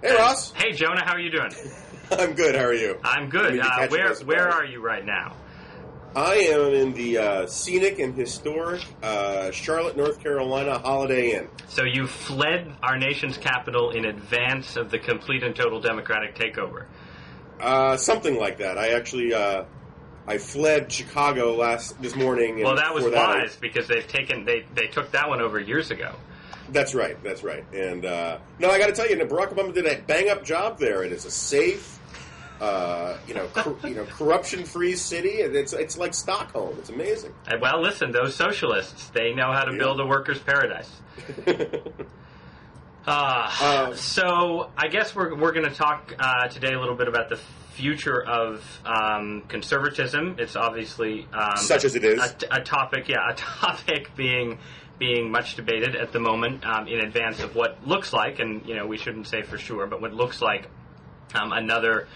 Hey, Ross. Hey, Jonah. How are you doing? I'm good. How are you? I'm good. Where are you right now? I am in the scenic and historic Charlotte, North Carolina Holiday Inn. So you fled our nation's capital in advance of the complete and total Democratic takeover. Something like that. I actually I fled Chicago this morning. Well, that was wise because they took that one over years ago. That's right. And no, I got to tell you, Barack Obama did a bang-up job there. It is a safe, corruption-free city. It's like Stockholm. It's amazing. Well, listen, those socialists, they know how to build a worker's paradise. So I guess we're going to talk today a little bit about the future of conservatism. It's obviously such as it is a topic being much debated at the moment in advance of what looks like, and we shouldn't say for sure, but what looks like another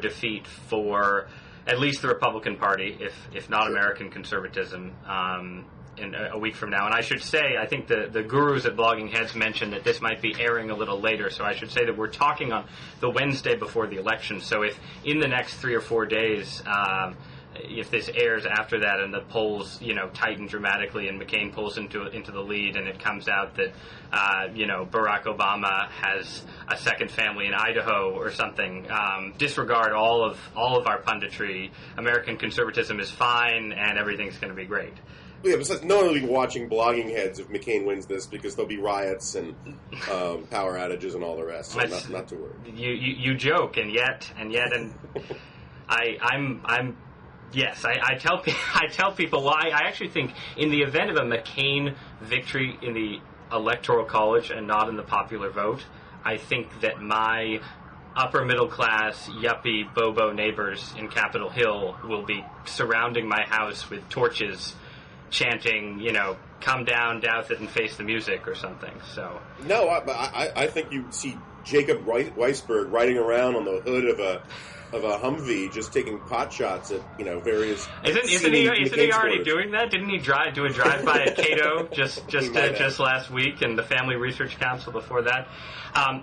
defeat for at least the Republican Party, if not American conservatism, in a week from now. And I should say, I think the gurus at Blogging Heads mentioned that this might be airing a little later, so I should say that we're talking on the Wednesday before the election. So if in the next 3 or 4 days, if this airs after that and the polls, tighten dramatically and McCain pulls into the lead and it comes out that, Barack Obama has a second family in Idaho or something, disregard all of our punditry. American conservatism is fine and everything's going to be great. Yeah, besides, no one will be watching Blogging Heads if McCain wins this because there'll be riots and power outages and all the rest. So not to worry. You joke, and yet, Yes, I tell people. Well, I actually think in the event of a McCain victory in the Electoral College and not in the popular vote, I think that my upper middle class yuppie bobo neighbors in Capitol Hill will be surrounding my house with torches, chanting, "Come down, Douthat, and face the music" or something. So no, I think you see Jacob Weisberg riding around on the hood of a Humvee, just taking pot shots at various. Isn't he already doing that? Didn't he do a drive-by at Cato just last week, and the Family Research Council before that?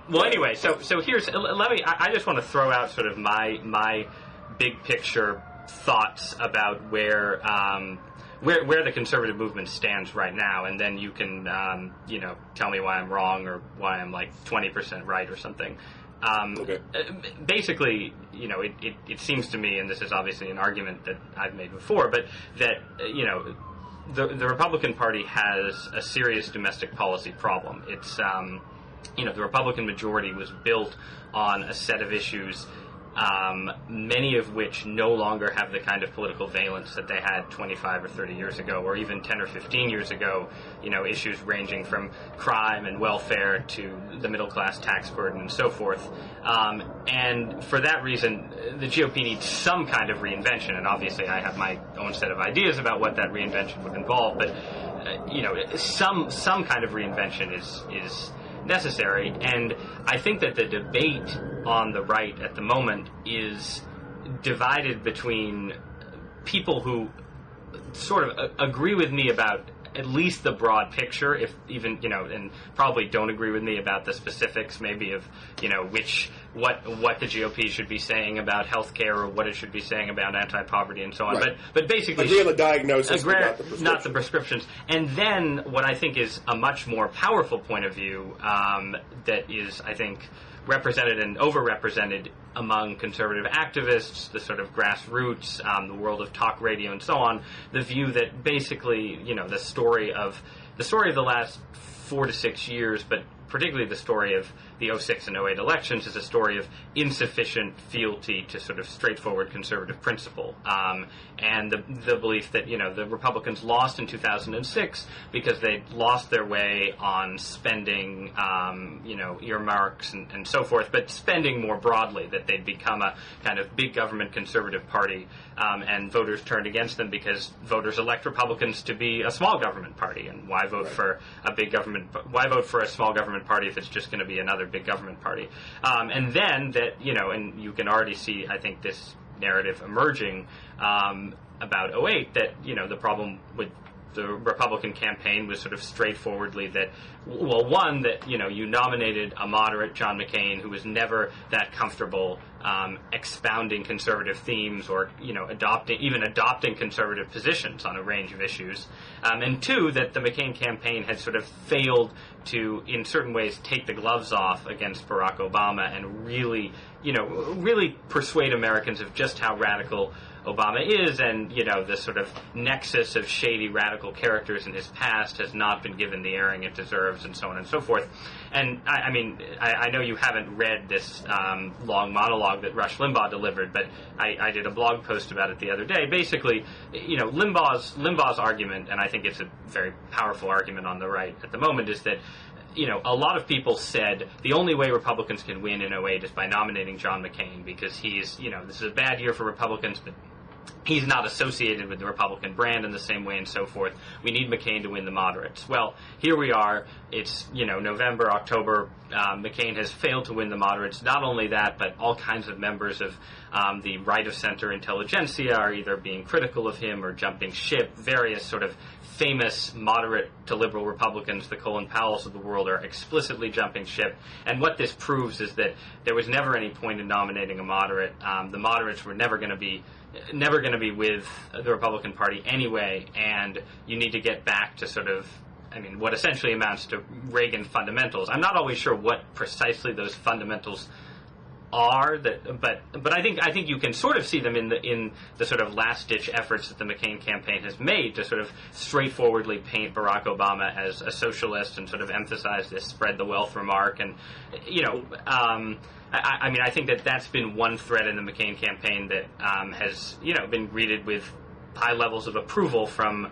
Anyway, so here's I just want to throw out sort of my big picture thoughts about where the conservative movement stands right now, and then you can tell me why I'm wrong or why I'm like 20% right or something. Okay. Basically, it seems to me, and this is obviously an argument that I've made before, but that the Republican Party has a serious domestic policy problem. It's the Republican majority was built on a set of issues, many of which no longer have the kind of political valence that they had 25 or 30 years ago, or even 10 or 15 years ago, issues ranging from crime and welfare to the middle-class tax burden and so forth. And for that reason, the GOP needs some kind of reinvention, and obviously I have my own set of ideas about what that reinvention would involve, but, some kind of reinvention is necessary, and I think that the debate on the right at the moment is divided between people who sort of agree with me about at least the broad picture, if even, and probably don't agree with me about the specifics, maybe of, what the GOP should be saying about healthcare or what it should be saying about anti-poverty and so on. Right. But basically, agree on the diagnosis, not the prescriptions. And then what I think is a much more powerful point of view that is, I think, represented and overrepresented among conservative activists, the sort of grassroots, the world of talk radio and so on, the view that basically, the story of the last 4 to 6 years, but particularly the story of the 06 and 08 elections, is a story of insufficient fealty to sort of straightforward conservative principle. And the belief that, the Republicans lost in 2006 because they lost their way on spending, earmarks and so forth, but spending more broadly, that they'd become a kind of big government conservative party, and voters turned against them because voters elect Republicans to be a small government party. And why vote for a big government? Why vote for a small government party if it's just going to be another big government party? And then that, and you can already see, I think, this narrative emerging about 08, that, the problem with the Republican campaign was sort of straightforwardly that, well, one, that, you nominated a moderate, John McCain, who was never that comfortable expounding conservative themes or, adopting conservative positions on a range of issues. And two, that the McCain campaign had sort of failed to, in certain ways, take the gloves off against Barack Obama and really persuade Americans of just how radical Obama is, and, the sort of nexus of shady radical characters in his past has not been given the airing it deserves, and so on and so forth. And, I know you haven't read this long monologue that Rush Limbaugh delivered, but I did a blog post about it the other day. Basically, Limbaugh's argument, and I think it's a very powerful argument on the right at the moment, is that a lot of people said the only way Republicans can win in '08 is by nominating John McCain, because he's, this is a bad year for Republicans, but he's not associated with the Republican brand in the same way and so forth. We need McCain to win the moderates. Well, here we are. It's, November, October. McCain has failed to win the moderates. Not only that, but all kinds of members of the right-of-center intelligentsia are either being critical of him or jumping ship. Various sort of famous moderate to liberal Republicans, the Colin Powells of the world, are explicitly jumping ship. And what this proves is that there was never any point in nominating a moderate. The moderates were never going to be with the Republican Party anyway, and you need to get back to sort of, what essentially amounts to Reagan fundamentals. I'm not always sure what precisely those fundamentals are, but I think you can sort of see them in the sort of last-ditch efforts that the McCain campaign has made to sort of straightforwardly paint Barack Obama as a socialist and sort of emphasize this spread the wealth remark. And I think that's been one thread in the McCain campaign that has been greeted with high levels of approval from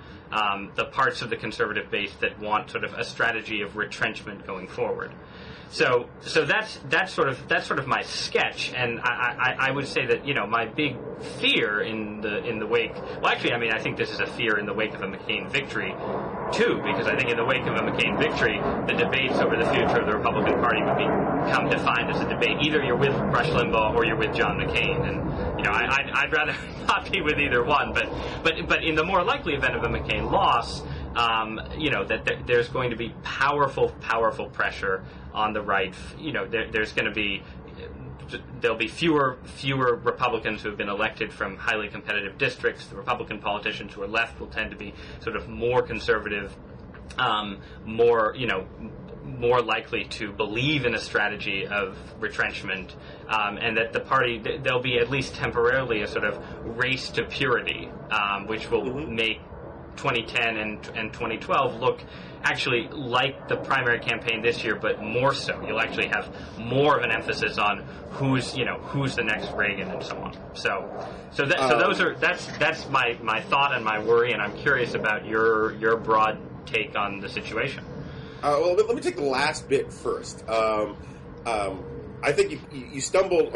the parts of the conservative base that want sort of a strategy of retrenchment going forward. So that's sort of my sketch, and I would say that my big fear in the wake. Well, actually, I think this is a fear in the wake of a McCain victory too, because I think in the wake of a McCain victory, the debates over the future of the Republican Party would become defined as a debate. Either you're with Rush Limbaugh or you're with John McCain, and I'd rather not be with either one. But in the more likely event of a McCain loss, that there's going to be powerful pressure on the right. There'll be fewer Republicans who have been elected from highly competitive districts. The Republican politicians who are left will tend to be sort of more conservative, more likely to believe in a strategy of retrenchment, and that the party, there'll be at least temporarily a sort of race to purity, which will make 2010 and 2012 look actually like the primary campaign this year, but more so. You'll actually have more of an emphasis on who's the next Reagan and so on. That's my thought and my worry, and I'm curious about your broad take on the situation. Well, let me take the last bit first. I think you stumbled.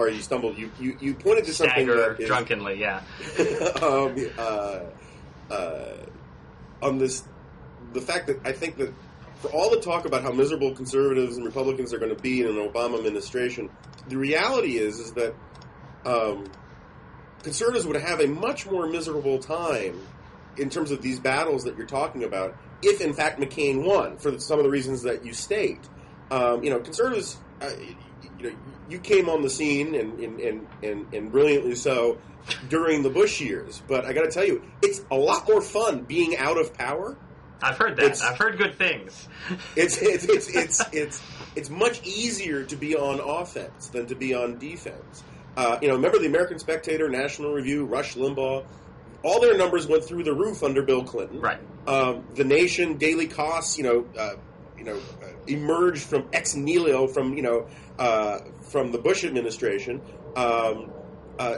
You pointed to something that is, drunkenly, yeah. On this, the fact that I think that for all the talk about how miserable conservatives and Republicans are going to be in an Obama administration, the reality is that conservatives would have a much more miserable time in terms of these battles that you're talking about if, in fact, McCain won for some of the reasons that you state. Conservatives, you came on the scene and brilliantly so during the Bush years, but I got to tell you, it's a lot more fun being out of power. I've heard that. I've heard good things. It's much easier to be on offense than to be on defense. Remember the American Spectator, National Review, Rush Limbaugh, all their numbers went through the roof under Bill Clinton. Right. The Nation, Daily Costs, emerged from ex nihilo from the Bush administration.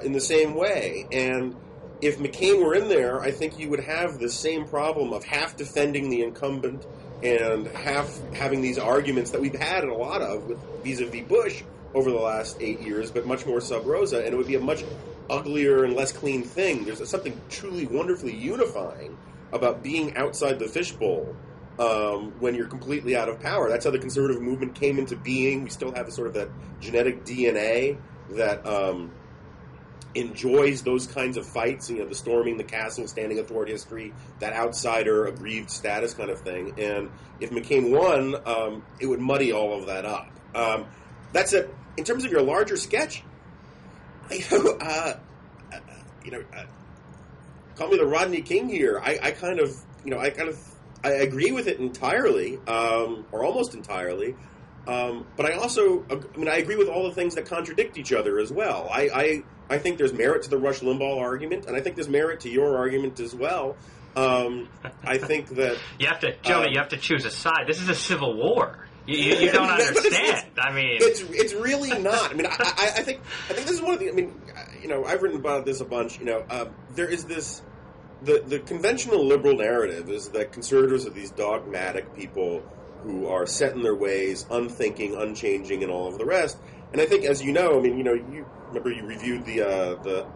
In the same way. And if McCain were in there, I think you would have the same problem of half defending the incumbent and half having these arguments that we've had a lot of with vis-a-vis Bush over the last 8 years, but much more sub rosa, and it would be a much uglier and less clean thing. There's something truly wonderfully unifying about being outside the fishbowl when you're completely out of power. That's how the conservative movement came into being. We still have sort of that genetic DNA that enjoys those kinds of fights, the storming the castle, standing athwart history, that outsider, aggrieved status kind of thing. And if McCain won, it would muddy all of that up. That's it. In terms of your larger sketch, call me the Rodney King here. I agree with it entirely, or almost entirely. But I also, I agree with all the things that contradict each other as well. I think there's merit to the Rush Limbaugh argument, and I think there's merit to your argument as well. I think that you have to, Jonah. You have to choose a side. This is a civil war. You don't understand. It's really not. I think this is one of the. I've written about this a bunch. There is this. The conventional liberal narrative is that conservatives are these dogmatic people who are set in their ways, unthinking, unchanging, and all of the rest. And I think, as you know, you remember you reviewed the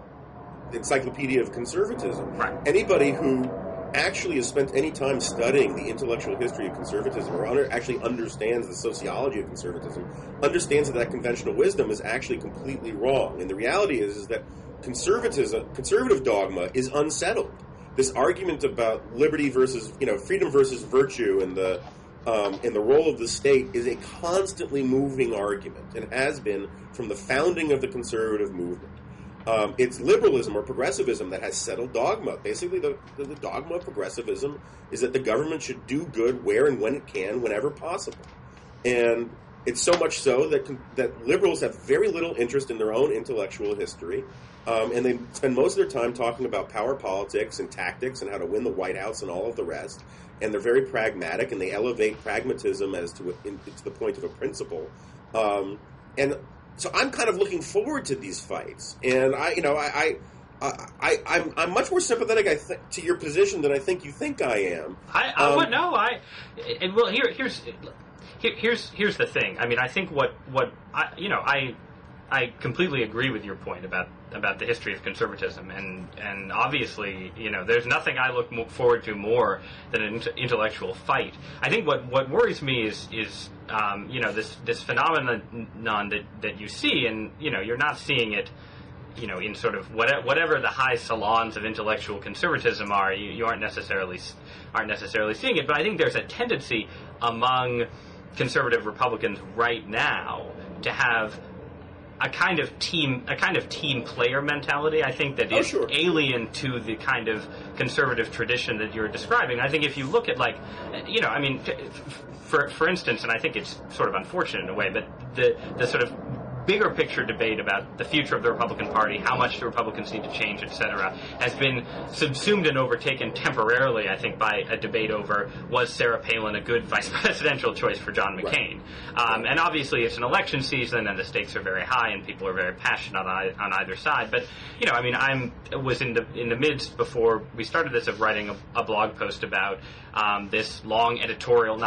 Encyclopedia of Conservatism. Right. Anybody who actually has spent any time studying the intellectual history of conservatism, or actually understands the sociology of conservatism, understands that conventional wisdom is actually completely wrong. And the reality is that conservative dogma is unsettled. This argument about liberty versus, freedom versus virtue, and the role of the state is a constantly moving argument, and has been from the founding of the conservative movement. It's liberalism or progressivism that has settled dogma. Basically, the dogma of progressivism is that the government should do good where and when it can, whenever possible. And it's so much so that liberals have very little interest in their own intellectual history, and they spend most of their time talking about power politics and tactics and how to win the White House and all of the rest. And they're very pragmatic, and they elevate pragmatism to the point of a principle. And so I'm kind of looking forward to these fights, and I'm much more sympathetic to your position than I think you think I am. Here's the thing. I think I completely agree with your point about the history of conservatism, and obviously, there's nothing I look forward to more than an intellectual fight. I think what worries me is this phenomenon that you see, and you're not seeing it, in sort of whatever the high salons of intellectual conservatism are. You aren't necessarily seeing it, but I think there's a tendency among conservative Republicans right now to have a kind of team player mentality. I think that is alien to the kind of conservative tradition that you're describing. I think if you look at for instance, and I think it's sort of unfortunate in a way, but the sort of bigger picture debate about the future of the Republican Party, how much the Republicans need to change, etc., has been subsumed and overtaken temporarily, I think, by a debate over, was Sarah Palin a good vice presidential choice for John McCain? Right. And obviously it's an election season, and the stakes are very high, and people are very passionate on either side. But, I was in the midst, before we started this, of writing a blog post about this short editorial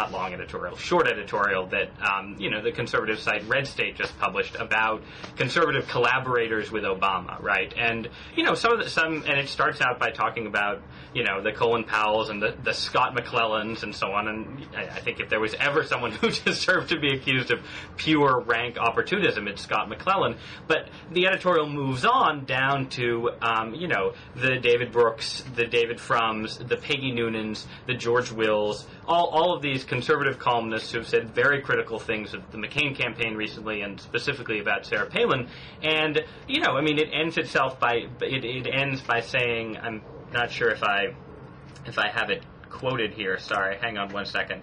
that, the conservative site Red State just published about conservative collaborators with Obama, right? And, and it starts out by talking about, the Colin Powells and the Scott McClellans and so on. And I think if there was ever someone who deserved to be accused of pure rank opportunism, it's Scott McClellan. But the editorial moves on down to, the David Brooks, the David Frums, the Peggy Noonans, the George Wills, all of these conservative columnists who have said very critical things of the McCain campaign recently, and specifically about Sarah Palin. And, it ends by saying, I'm not sure if I have it quoted here. Sorry, hang on one second.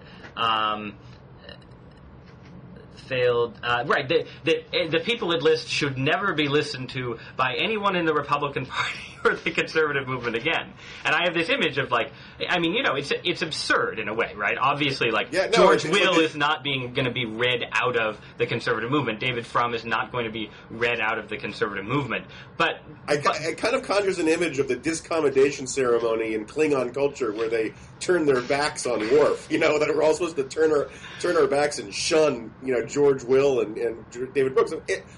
The people it lists should never be listened to by anyone in the Republican Party or the conservative movement again. And I have this image of it's absurd in a way, right? Obviously, George Will is not going to be read out of the conservative movement. David Frum is not going to be read out of the conservative movement. But it kind of conjures an image of the discommodation ceremony in Klingon culture, where they turn their backs on Worf. That we're all supposed to turn our backs and shun, George Will and David Brooks.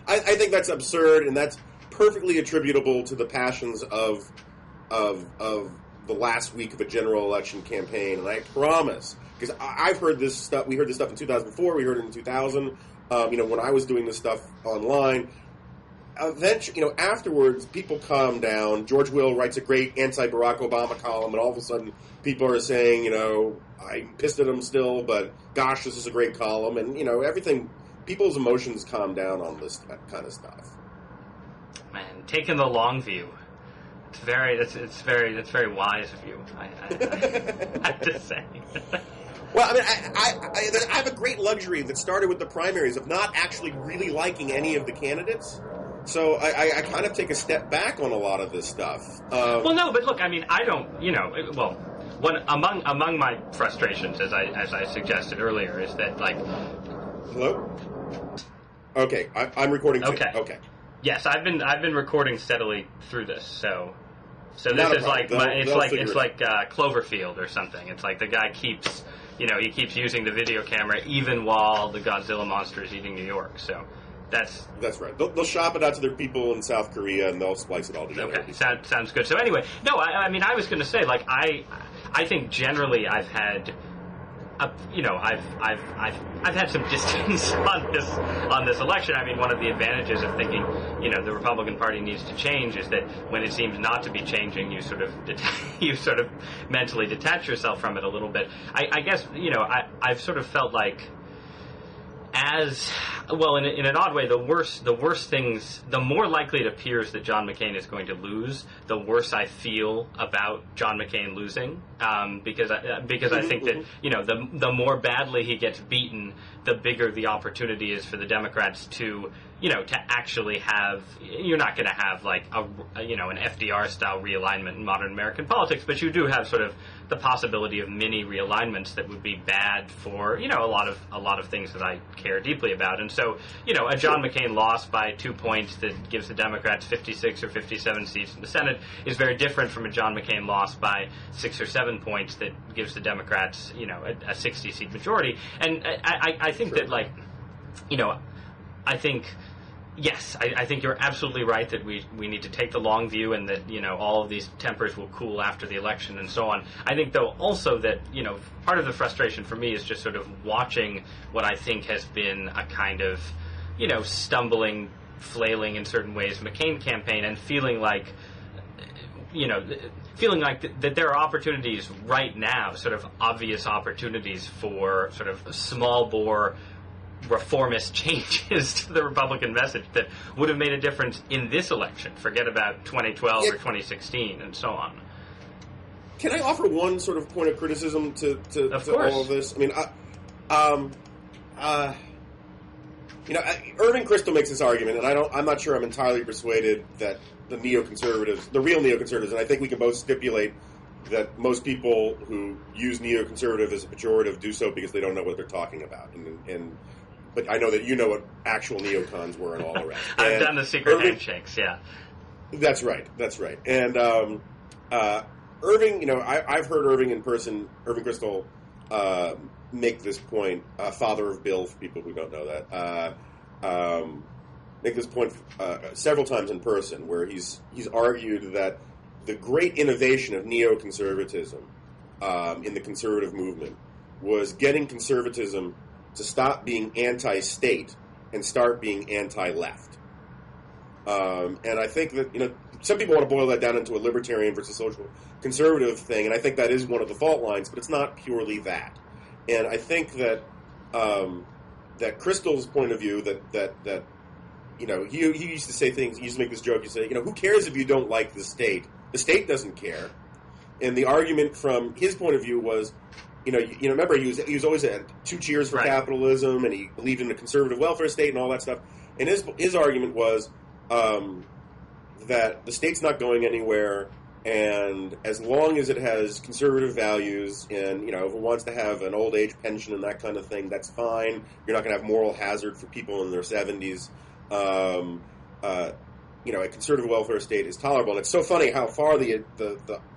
I think that's absurd, and that's perfectly attributable to the passions of the last week of a general election campaign. And I promise, because I've heard this stuff. We heard this stuff in 2004. We heard it in 2000. When I was doing this stuff online, eventually, afterwards, people calm down. George Will writes a great anti-Barack Obama column, and all of a sudden, people are saying, I'm pissed at him still, but gosh, this is a great column, and everything. People's emotions calm down on this kind of stuff. Man, taking the long view. That's very wise of you. I have to say. Well, I mean, I have a great luxury that started with the primaries of not actually really liking any of the candidates. So I kind of take a step back on a lot of this stuff. Well, no, but look, I mean, I don't, one among my frustrations, as I suggested earlier, is that like. Hello. Okay, I'm recording too. Okay. Yes, I've been recording steadily through this, so this is like it's like Cloverfield or something. It's like the guy keeps using the video camera even while the Godzilla monster is eating New York. So that's right. They'll shop it out to their people in South Korea and they'll splice it all together. Okay, sounds good. So anyway, no, I mean I was going to say like I think generally I've had. I've had some distance on this election. I mean, one of the advantages of thinking, the Republican Party needs to change is that when it seems not to be changing, you sort of mentally detach yourself from it a little bit. I guess I've sort of felt like. As well, in an odd way, the worse things, the more likely it appears that John McCain is going to lose, the worse I feel about John McCain losing, because I think that the more badly he gets beaten, the bigger the opportunity is for the Democrats to actually have. You're not going to have like an FDR style realignment in modern American politics, but you do have sort of the possibility of mini realignments that would be bad for a lot of things that I care deeply about. And so a John McCain loss by 2 points that gives the Democrats 56 or 57 seats in the Senate is very different from a John McCain loss by 6 or 7 points that gives the Democrats a 60 seat majority. And I think that like I think. Yes, I think you're absolutely right that we need to take the long view and that, all of these tempers will cool after the election and so on. I think, though, also that, part of the frustration for me is just sort of watching what I think has been a kind of, stumbling, flailing in certain ways McCain campaign and feeling like that there are opportunities right now, sort of obvious opportunities for sort of small bore reformist changes to the Republican message that would have made a difference in this election. Forget about 2012 or 2016 and so on. Can I offer one sort of point of criticism to all of this? I mean, Irving Kristol makes this argument, and I'm not sure I'm entirely persuaded that the real neoconservatives, and I think we can both stipulate that most people who use neoconservative as a pejorative do so because they don't know what they're talking about. But I know that you know what actual neocons were and all the rest. I've done the secret handshakes, yeah. That's right. And Irving, I've heard Irving in person, Irving Kristol, make this point, father of Bill, for people who don't know that, make this point several times in person, where he's argued that the great innovation of neoconservatism in the conservative movement was getting conservatism to stop being anti-state and start being anti-left. And I think that, some people want to boil that down into a libertarian versus social conservative thing, and I think that is one of the fault lines, but it's not purely that. And I think that that Kristol's point of view, that he used to say things, he used to make this joke, he said, who cares if you don't like the state? The state doesn't care. And the argument from his point of view was, remember he was always at 2 cheers for capitalism, and he believed in a conservative welfare state and all that stuff. And his argument was that the state's not going anywhere, and as long as it has conservative values, and if it wants to have an old age pension and that kind of thing, that's fine. You're not going to have moral hazard for people in their 70s. A conservative welfare state is tolerable. And it's so funny how far the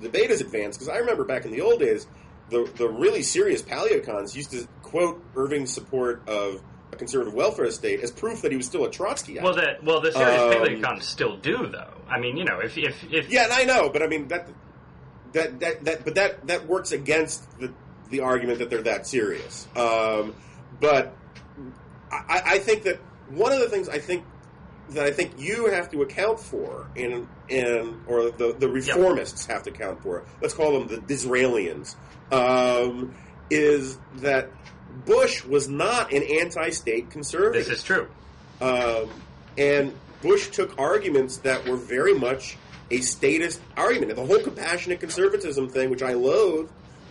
debate has advanced, because I remember back in the old days, the really serious paleocons used to quote Irving's support of a conservative welfare state as proof that he was still a Trotskyite. Well, the serious paleocons still do, though. I mean, if yeah, and I know, but I mean that works against the argument that they're that serious. But I think that one of the things I think that I think you have to account for, or the reformists have to account for. Let's call them the Disraelians. Is that Bush was not an anti-state conservative. This is true. And Bush took arguments that were very much a statist argument. And the whole compassionate conservatism thing, which I loathe,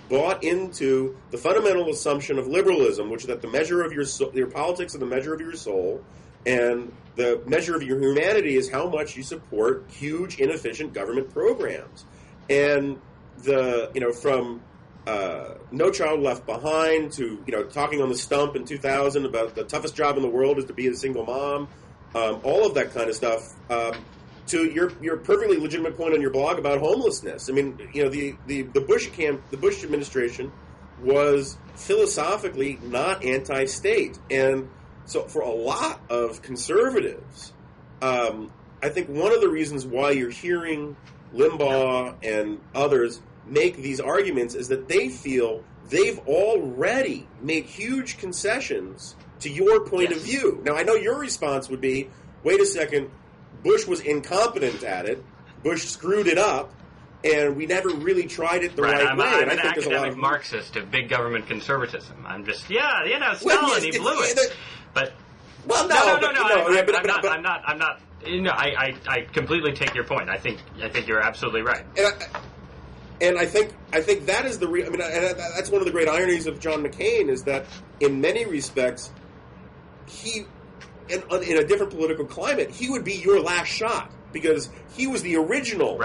bought into the fundamental assumption of liberalism, which is that the measure of your politics are the measure of your soul, and the measure of your humanity is how much you support huge, inefficient government programs. And from No Child Left Behind to talking on the stump in 2000 about the toughest job in the world is to be a single mom, all of that kind of stuff. To your perfectly legitimate point on your blog about homelessness. I mean, the Bush administration was philosophically not anti-state, and so for a lot of conservatives, I think one of the reasons why you're hearing Limbaugh and others make these arguments is that they feel they've already made huge concessions to your point of view. Now, I know your response would be, wait a second, Bush was incompetent at it, Bush screwed it up, and we never really tried it the right way. I'm an academic Marxist of big government conservatism. I'm just, Stalin, he blew it. But I'm not. I completely take your point. I think you're absolutely right. And I think that is that's one of the great ironies of John McCain is that in many respects, he, in a different political climate, he would be your last shot because he was the original,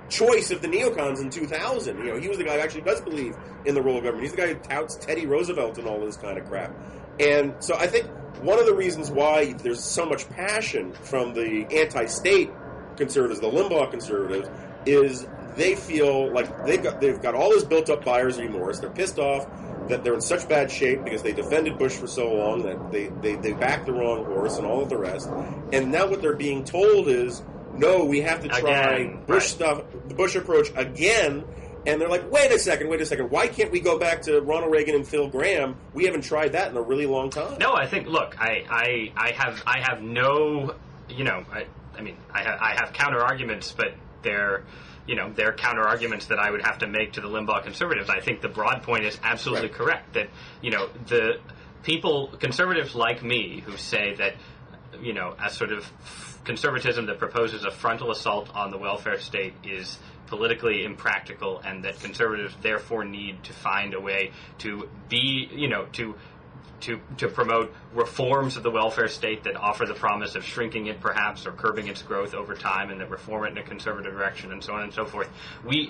choice of the neocons in 2000. He was the guy who actually does believe in the role of government. He's the guy who touts Teddy Roosevelt and all this kind of crap. And so I think one of the reasons why there's so much passion from the anti-state conservatives, the Limbaugh conservatives, is they feel like they've got all this built-up buyer's remorse. They're pissed off that they're in such bad shape because they defended Bush for so long that they backed the wrong horse and all of the rest. And now what they're being told is, no, we have to try Bush stuff, the Bush approach again. And they're like, wait a second. Why can't we go back to Ronald Reagan and Phil Gramm? We haven't tried that in a really long time. No, I think, look, I have no, I have counter arguments, but they're counter arguments that I would have to make to the Limbaugh conservatives. I think the broad point is absolutely correct that, the conservatives like me who say that, a sort of conservatism that proposes a frontal assault on the welfare state is politically impractical, and that conservatives therefore need to find a way to be, to promote reforms of the welfare state that offer the promise of shrinking it perhaps or curbing its growth over time, and that reform it in a conservative direction and so on and so forth.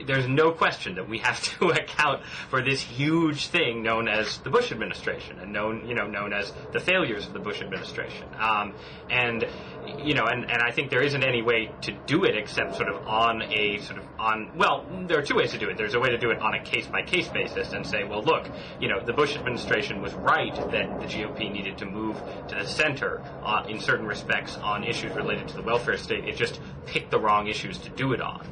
There's no question that we have to account for this huge thing known as the Bush administration and known as the failures of the Bush administration. And I think there isn't any way to do it except there are two ways to do it. There's a way to do it on a case-by-case basis and say, well, look, the Bush administration was right that the GOP needed to move to the center in certain respects on issues related to the welfare state. It just picked the wrong issues to do it on.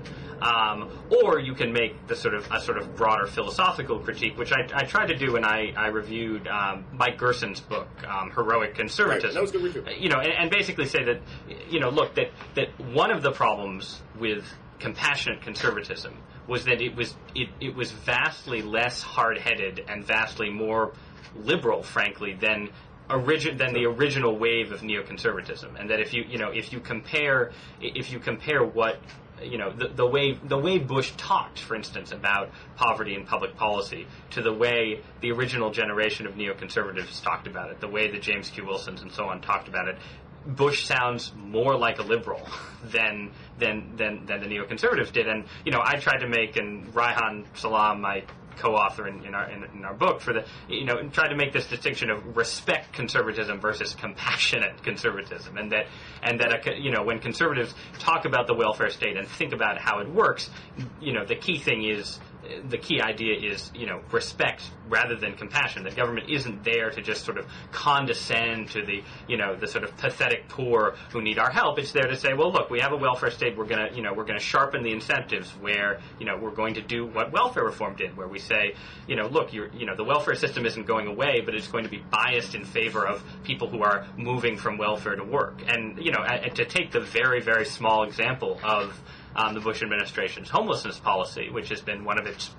Or you can make a sort of broader philosophical critique, which I tried to do when I reviewed Mike Gerson's book, Heroic Conservatism. Right, that was a good review. And basically say that, look, that one of the problems with compassionate conservatism was that it was vastly less hard-headed and vastly more liberal, frankly, than the original wave of neoconservatism, and that if you compare what the way Bush talked, for instance, about poverty and public policy to the way the original generation of neoconservatives talked about it, the way that James Q. Wilsons and so on talked about it, Bush sounds more like a liberal than the neoconservatives did. And I tried to make, and Raihan Salam, my co-author in our book, tried to make this distinction of respect conservatism versus compassionate conservatism, and that when conservatives talk about the welfare state and think about how it works, the key thing is the key idea is, respect rather than compassion. The government isn't there to just sort of condescend to the, the sort of pathetic poor who need our help. It's there to say, well, look, we have a welfare state. We're gonna sharpen the incentives where, we're going to do what welfare reform did, where we say, look, the welfare system isn't going away, but it's going to be biased in favor of people who are moving from welfare to work. And, to take the very, very small example of the Bush administration's homelessness policy, which has been one of its,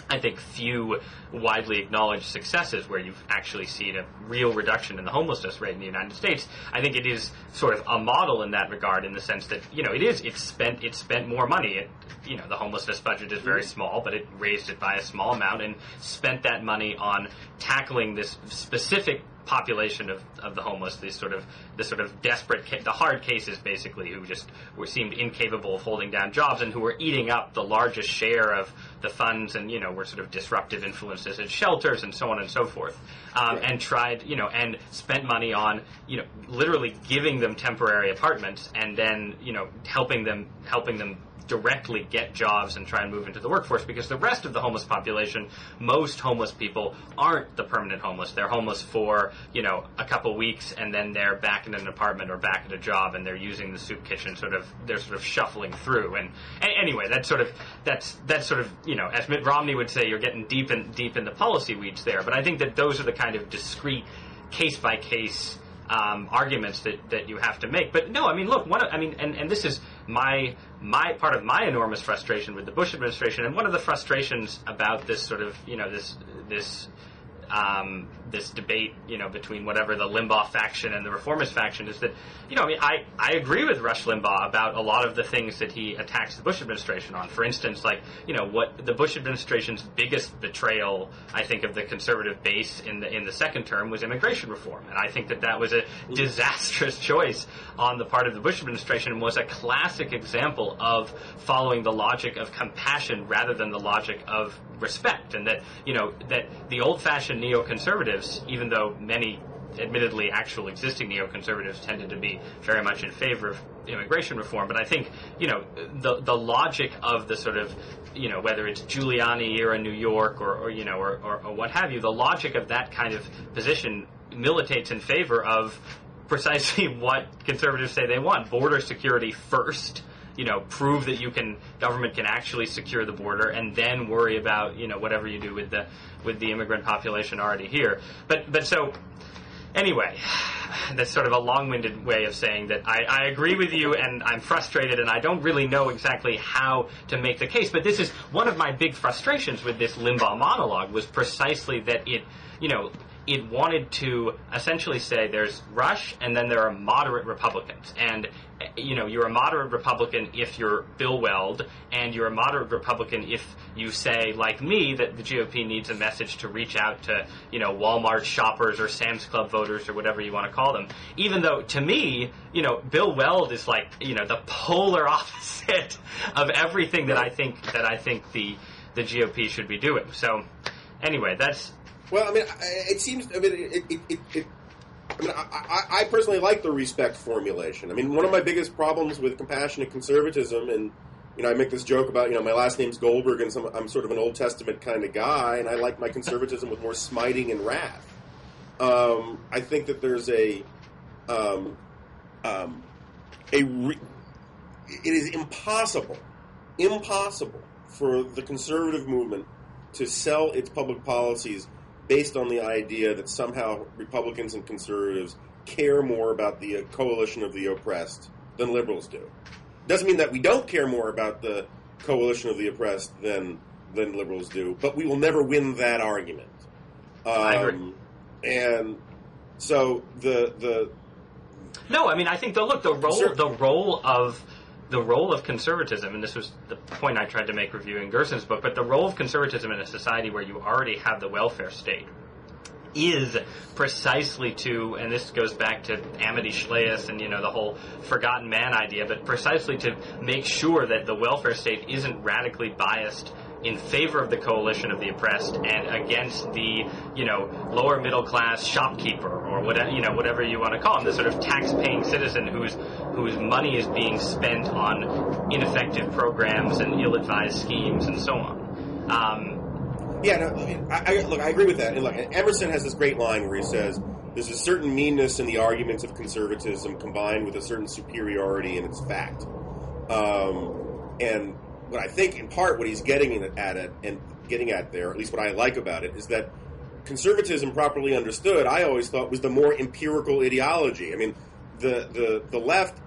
I think, few widely acknowledged successes where you've actually seen a real reduction in the homelessness rate in the United States. I think it is sort of a model in that regard, in the sense that, it spent more money. The homelessness budget is very small, but it raised it by a small amount and spent that money on tackling this specific population of the homeless, the sort of desperate, the hard cases, basically, who just seemed incapable of holding down jobs and who were eating up the largest share of the funds, and were sort of disruptive influences at shelters and so on and so forth, and tried, and spent money on, literally giving them temporary apartments and then, helping them directly get jobs and try and move into the workforce, because the rest of the homeless population, most homeless people aren't the permanent homeless. They're homeless for, a couple weeks, and then they're back in an apartment or back at a job, and they're using the soup kitchen, they're sort of shuffling through. And anyway, that's sort of, as Mitt Romney would say, you're getting deep in the policy weeds there. But I think that those are the kind of discrete, case-by-case arguments that you have to make. But no, I mean, look, and this is my part of my enormous frustration with the Bush administration, and one of the frustrations about this sort of, this debate, between whatever the Limbaugh faction and the reformist faction is that, I agree with Rush Limbaugh about a lot of the things that he attacks the Bush administration on. For instance, what the Bush administration's biggest betrayal, I think, of the conservative base in the second term was immigration reform. And I think that was a disastrous choice on the part of the Bush administration, and was a classic example of following the logic of compassion rather than the logic of respect. And that, that the old-fashioned neoconservatives, even though many admittedly actual existing neoconservatives tended to be very much in favor of immigration reform, but I think, the logic of the sort of, whether it's Giuliani era New York or what have you, the logic of that kind of position militates in favor of precisely what conservatives say they want: border security first. Prove that government can actually secure the border, and then worry about, whatever you do with the immigrant population already here. But so, anyway, that's sort of a long-winded way of saying that I agree with you, and I'm frustrated, and I don't really know exactly how to make the case. But this is one of my big frustrations with this Limbaugh monologue, was precisely that it wanted to essentially say there's Rush, and then there are moderate Republicans. And, you're a moderate Republican if you're Bill Weld, and you're a moderate Republican if you say, like me, that the GOP needs a message to reach out to, Walmart shoppers or Sam's Club voters or whatever you want to call them. Even though, to me, Bill Weld is like, the polar opposite of everything that I think the GOP should be doing. So, anyway, that's... Well, I mean, it seems. I mean, I personally like the respect formulation. I mean, one of my biggest problems with compassionate conservatism, and I make this joke about my last name's Goldberg, and I'm sort of an Old Testament kind of guy, and I like my conservatism with more smiting and wrath. I think that there's it is impossible for the conservative movement to sell its public policies based on the idea that somehow Republicans and conservatives care more about the coalition of the oppressed than liberals do. Doesn't mean that we don't care more about the coalition of the oppressed than liberals do, but we will never win that argument. I agree. And so No, I mean, I think the role of conservatism, and this was the point I tried to make reviewing Gerson's book, but the role of conservatism in a society where you already have the welfare state is precisely to, and this goes back to Amity Schleus and, the whole forgotten man idea, but precisely to make sure that the welfare state isn't radically biased in favor of the coalition of the oppressed and against the, lower middle class shopkeeper or whatever you want to call him, the sort of tax-paying citizen whose money is being spent on ineffective programs and ill-advised schemes and so on. Yeah, no, I agree with that. And look, Emerson has this great line where he says, "There's a certain meanness in the arguments of conservatism combined with a certain superiority in its fact." And what I think, in part, what he's getting at it and getting at there, at least what I like about it, is that conservatism, properly understood, I always thought was the more empirical ideology. I mean, the left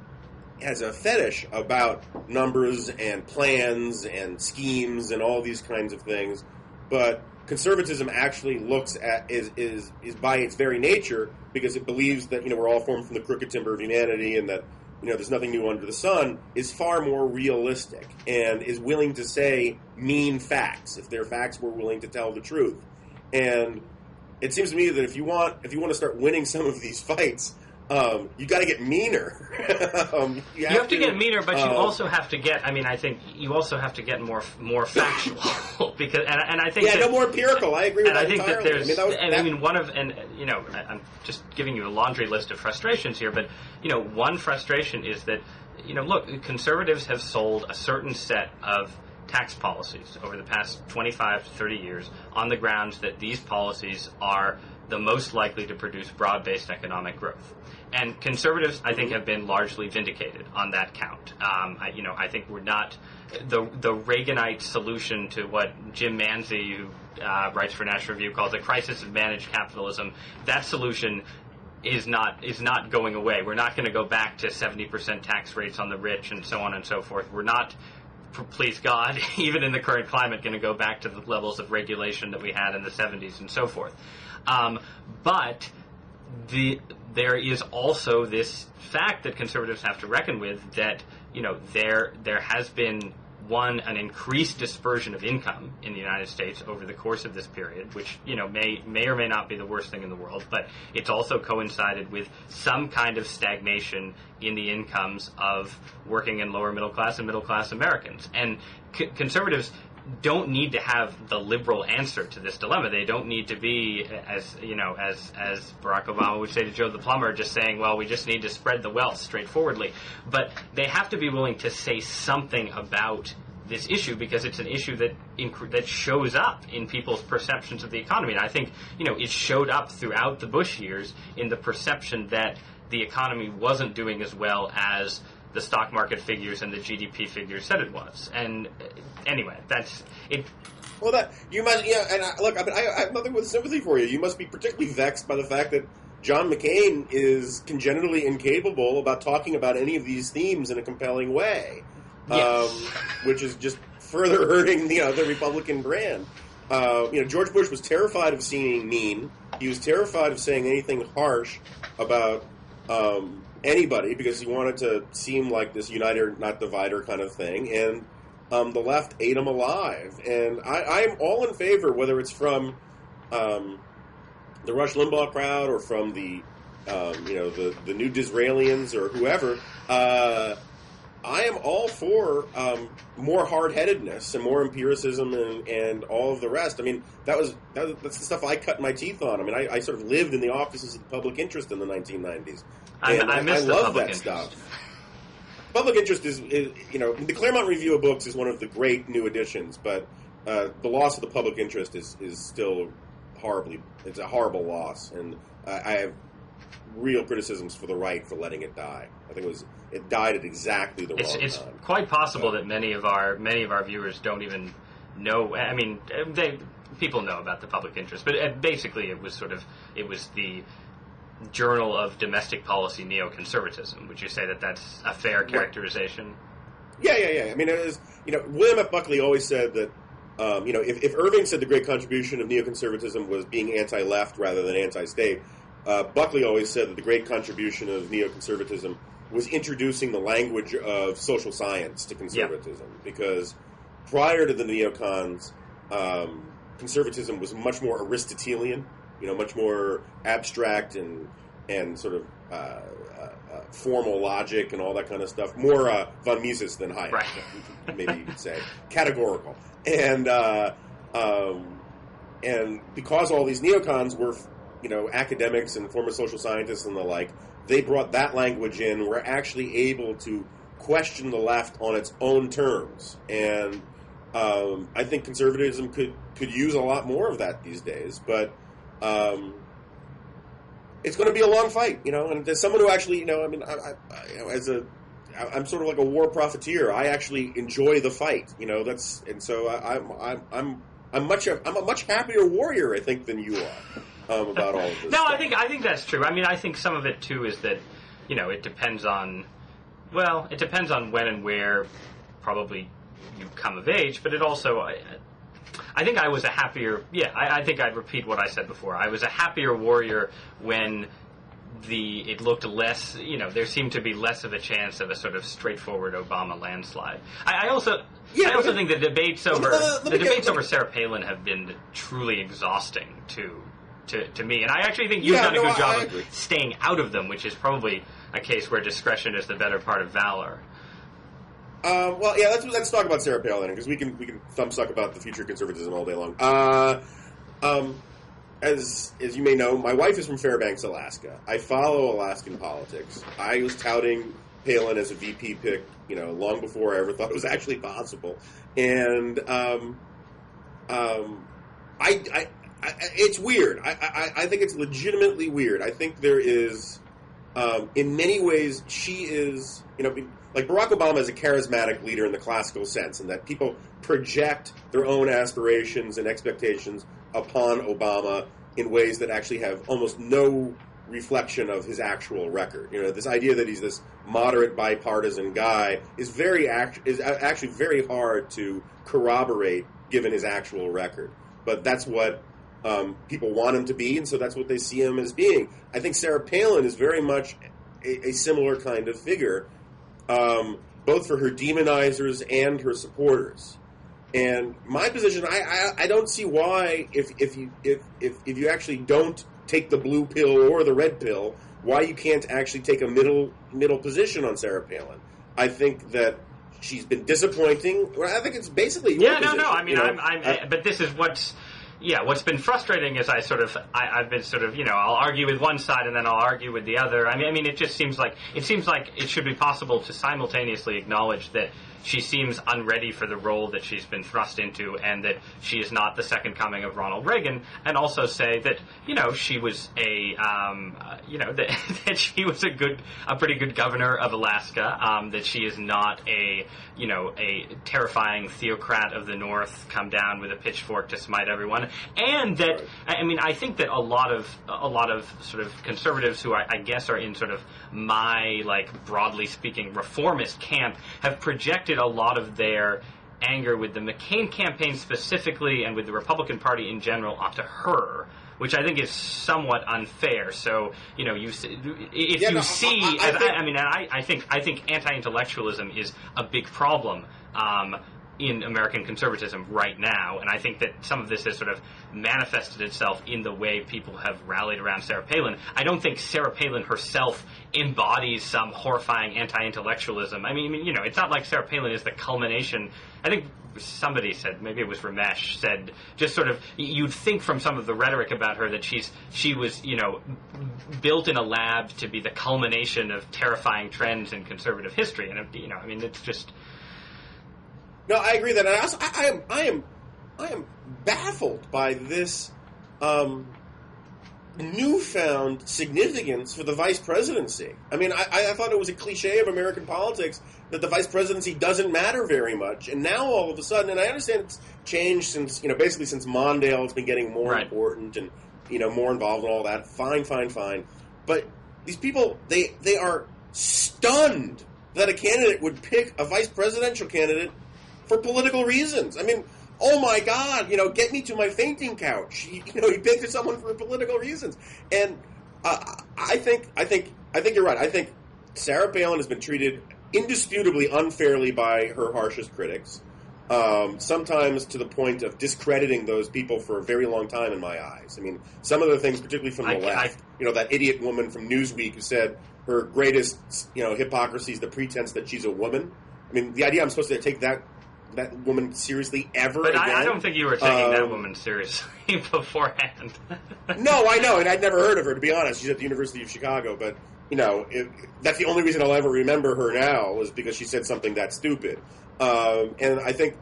has a fetish about numbers and plans and schemes and all these kinds of things, but conservatism actually looks at is by its very nature, because it believes that we're all formed from the crooked timber of humanity and that there's nothing new under the sun, is far more realistic and is willing to say mean facts if they're facts we're willing to tell the truth. And it seems to me that if you want to start winning some of these fights, you got to get meaner. You have to get meaner, but you also have to get. I mean, I think you also have to get more factual because, and I think no more empirical. I agree with that entirely. That there's. I'm just giving you a laundry list of frustrations here, but one frustration is that look, conservatives have sold a certain set of tax policies over the past 25 to 30 years on the grounds that these policies are the most likely to produce broad-based economic growth. And conservatives, I think, have been largely vindicated on that count. I think we're not the Reaganite solution to what Jim Manzi, who writes for National Review, calls a crisis of managed capitalism. That solution is not going away. We're not going to go back to 70% tax rates on the rich and so on and so forth. We're not, please God, even in the current climate, going to go back to the levels of regulation that we had in the 70s and so forth. But there is also this fact that conservatives have to reckon with, that there has been an increased dispersion of income in the United States over the course of this period, which may or may not be the worst thing in the world, but it's also coincided with some kind of stagnation in the incomes of working and lower middle class and middle class Americans. And conservatives don't need to have the liberal answer to this dilemma. They don't need to be, as Barack Obama would say to Joe the plumber, just saying, well, we just need to spread the wealth straightforwardly. But they have to be willing to say something about this issue, because it's an issue that shows up in people's perceptions of the economy. And I think, it showed up throughout the Bush years in the perception that the economy wasn't doing as well as the stock market figures and the GDP figures said it was. And anyway, that's it. Well, that you must, and I have nothing but sympathy for you. You must be particularly vexed by the fact that John McCain is congenitally incapable about talking about any of these themes in a compelling way, yes. Which is just further hurting the Republican brand. George Bush was terrified of seeming mean. He was terrified of saying anything harsh about anybody, because he wanted to seem like this uniter, not divider kind of thing, and the left ate him alive. And I'm all in favor, whether it's from the Rush Limbaugh crowd or from the new Disraelians or whoever. I am all for more hard-headedness and more empiricism and all of the rest. I mean, that's the stuff I cut my teeth on. I mean, I sort of lived in the offices of the Public Interest in the 1990s. And I love that stuff. Public Interest is the Claremont Review of Books is one of the great new editions, but the loss of the Public Interest is still it's a horrible loss, and I have real criticisms for the right for letting it die. I think it died at exactly the wrong time. It's quite possible that many of our viewers don't even know. I mean, people know about the Public Interest, but basically it was the Journal of Domestic Policy Neoconservatism. Would you say that that's a fair characterization? Yeah. I mean, it is. William F. Buckley always said that. If Irving said the great contribution of neoconservatism was being anti-left rather than anti-state, Buckley always said that the great contribution of neoconservatism was introducing the language of social science to conservatism. Yeah. Because prior to the neocons, conservatism was much more Aristotelian, much more abstract and sort of formal logic and all that kind of stuff. More von Mises than Hayek, right. Maybe you could say. Categorical. And because all these neocons were academics and former social scientists and the like, they brought that language in. We're actually able to question the left on its own terms. And I think conservatism could use a lot more of that these days, but it's going to be a long fight, And as someone who actually, I'm sort of like a war profiteer. I actually enjoy the fight, I'm a much happier warrior, I think, than you are about all of this. No, stuff. I think that's true. I mean, I think some of it too is that it depends on when and where probably you come of age, but it also I think I was a happier I think I'd repeat what I said before. I was a happier warrior when it looked less, there seemed to be less of a chance of a sort of straightforward Obama landslide. I also think the debates over Sarah Palin have been truly exhausting to me, and I actually think you've done a good job of staying out of them, which is probably a case where discretion is the better part of valor. Let's talk about Sarah Palin, because we can thumbsuck about the future of conservatism all day long. As you may know, my wife is from Fairbanks, Alaska. I follow Alaskan politics. I was touting Palin as a VP pick, long before I ever thought it was actually possible. And it's weird. I think it's legitimately weird. I think there is, in many ways, she is, like Barack Obama is a charismatic leader in the classical sense, in that people project their own aspirations and expectations upon Obama in ways that actually have almost no reflection of his actual record. This idea that he's this moderate bipartisan guy is actually very hard to corroborate given his actual record. But that's what people want him to be, and so that's what they see him as being. I think Sarah Palin is very much a similar kind of figure, both for her demonizers and her supporters. And my position, I don't see why, if you actually don't take the blue pill or the red pill, why you can't actually take a middle position on Sarah Palin. I think that she's been disappointing. Well, I think it's basically your position. I mean, but this is what's been frustrating is I've been sort of, I'll argue with one side and then I'll argue with the other. I mean, it seems like it should be possible to simultaneously acknowledge that she seems unready for the role that she's been thrust into, and that she is not the second coming of Ronald Reagan, and also say that she was that she was a pretty good governor of Alaska, that she is not a terrifying theocrat of the North come down with a pitchfork to smite everyone, and that I think that a lot of sort of conservatives who I guess are in sort of my, broadly speaking, reformist camp have projected a lot of their anger with the McCain campaign specifically and with the Republican Party in general onto her, which I think is somewhat unfair. So, I think anti-intellectualism is a big problem in American conservatism right now, and I think that some of this has sort of manifested itself in the way people have rallied around Sarah Palin. I don't think Sarah Palin herself embodies some horrifying anti-intellectualism. I mean, it's not like Sarah Palin is the culmination. I think somebody said, maybe it was Ramesh, said just sort of, you'd think from some of the rhetoric about her that she was, built in a lab to be the culmination of terrifying trends in conservative history, and it's just. No, I agree that I am baffled by this newfound significance for the vice presidency. I mean, I thought it was a cliche of American politics that the vice presidency doesn't matter very much, and now all of a sudden, and I understand it's changed since basically since Mondale, it's been getting more important and more involved in all that. Fine, but these people they are stunned that a candidate would pick a vice presidential candidate for political reasons. I mean, oh my God, get me to my fainting couch. He picked someone for political reasons. And I think you're right. I think Sarah Palin has been treated indisputably unfairly by her harshest critics, sometimes to the point of discrediting those people for a very long time in my eyes. I mean, some of the things, particularly from the left, that idiot woman from Newsweek who said her greatest, hypocrisy is the pretense that she's a woman. I mean, the idea I'm supposed to take that woman seriously ever but again. I don't think you were taking that woman seriously beforehand. No, I know, and I'd never heard of her, to be honest. She's at the University of Chicago, but, that's the only reason I'll ever remember her now was because she said something that stupid. And I think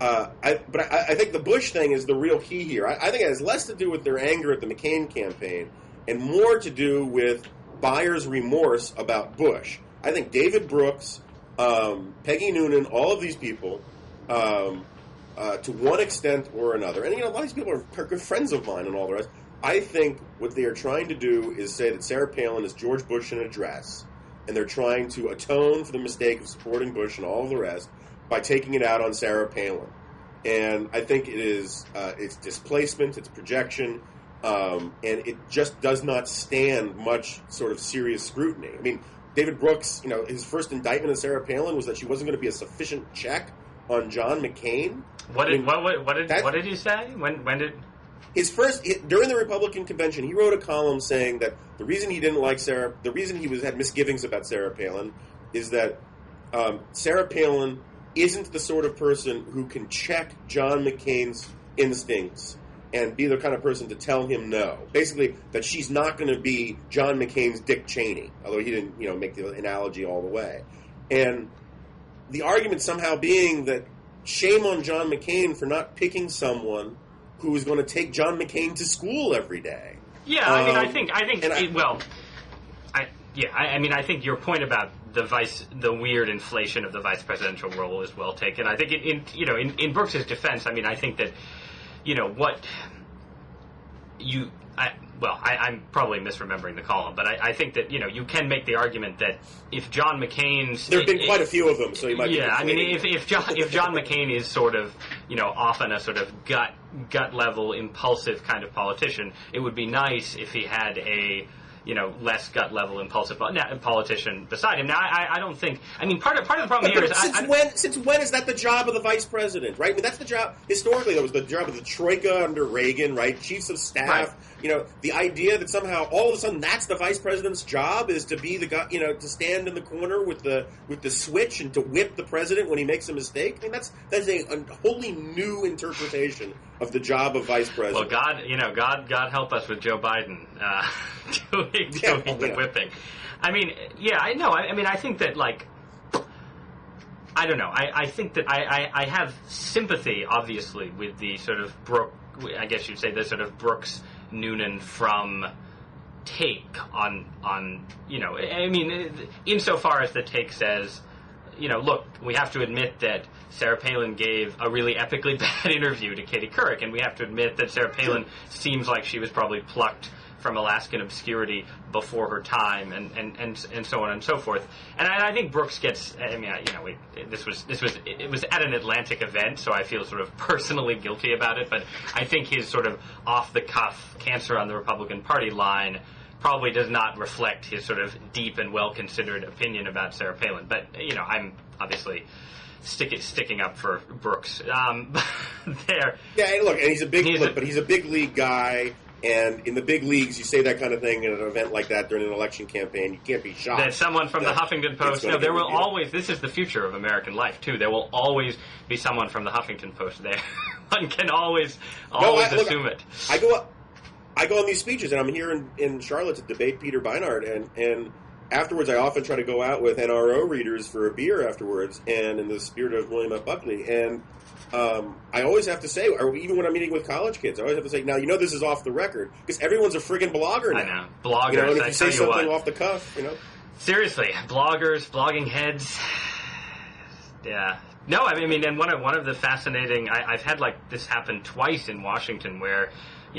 I think the Bush thing is the real key here. I think it has less to do with their anger at the McCain campaign and more to do with buyer's remorse about Bush. I think David Brooks, Peggy Noonan, all of these people, to one extent or another, and a lot of these people are good friends of mine and all the rest, I think what they are trying to do is say that Sarah Palin is George Bush in a dress, and they're trying to atone for the mistake of supporting Bush and all of the rest by taking it out on Sarah Palin. And I think it is it's displacement, it's projection, and it just does not stand much sort of serious scrutiny. I mean, David Brooks, his first indictment of Sarah Palin was that she wasn't going to be a sufficient check on John McCain. What did he say? When did... During the Republican convention, he wrote a column saying that the reason he didn't like Sarah, the reason he had misgivings about Sarah Palin, is that Sarah Palin isn't the sort of person who can check John McCain's instincts and be the kind of person to tell him no. Basically, that she's not going to be John McCain's Dick Cheney, although he didn't, make the analogy all the way. And the argument somehow being that shame on John McCain for not picking someone who is going to take John McCain to school every day. Yeah, I think I think your point about the weird inflation of the vice presidential role is well taken. I think in Brooks's defense, I think that I'm probably misremembering the column, but I think that you can make the argument that if John McCain's there have been quite a few of them, so you might if John McCain is sort of often a sort of gut level impulsive kind of politician, it would be nice if he had a less gut level impulsive politician beside him. Now, I don't think. Part of the problem here is since when is that the job of the vice president? Right. I mean, that's the job. Historically, that was the job of the troika under Reagan. Right. Chiefs of staff. Right. The idea that somehow all of a sudden that's the vice president's job is to be the guy. To stand in the corner with the switch and to whip the president when he makes a mistake. I mean, that's a wholly new interpretation of the job of vice president. Well, God help us with Joe Biden. Doing the whipping. I know. I think that, I don't know. I think that I have sympathy, obviously, with the sort of I guess you'd say the sort of Brooks Noonan from take on insofar as the take says, look, we have to admit that Sarah Palin gave a really epically bad interview to Katie Couric, and we have to admit that Sarah Palin seems like she was probably plucked from Alaskan obscurity before her time, and so on and so forth. And I think Brooks gets. It was at an Atlantic event, so I feel sort of personally guilty about it. But I think his sort of off the cuff cancer on the Republican Party line probably does not reflect his sort of deep and well considered opinion about Sarah Palin. But I'm obviously sticking up for Brooks there. Yeah, look, and he's a big league guy. And in the big leagues, you say that kind of thing in an event like that during an election campaign, you can't be shocked. That someone from the Huffington Post... No, there will always... This is the future of American life, too. There will always be someone from the Huffington Post there. One can always assume it. I go on these speeches, and I'm here in Charlotte to debate Peter Beinart, and afterwards I often try to go out with NRO readers for a beer afterwards, and in the spirit of William F. Buckley, and... I always have to say, or even when I'm meeting with college kids, I always have to say, now, this is off the record, because everyone's a friggin' blogger now. I know. Bloggers, and if you say something off the cuff, Seriously, bloggers, blogging heads, yeah. No, and one of the fascinating, I've had, this happen twice in Washington, where,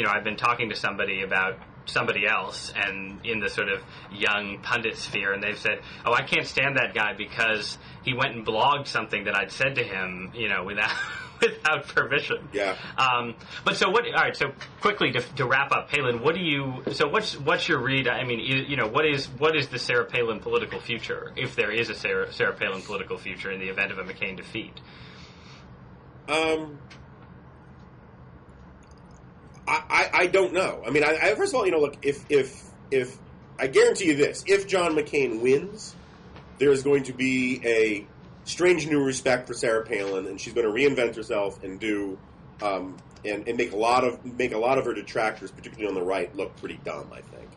I've been talking to somebody about somebody else, and in the sort of young pundit sphere, and they've said, oh, I can't stand that guy because he went and blogged something that I'd said to him, without permission. Yeah. But so what? All right. So quickly to wrap up, Palin, what do you? So what's your read? What is the Sarah Palin political future, if there is a Sarah Palin political future in the event of a McCain defeat? I don't know. First of all, look, if I guarantee you this, if John McCain wins, there is going to be a strange new respect for Sarah Palin, and she's going to reinvent herself and do and make a lot of her detractors, particularly on the right, look pretty dumb. I think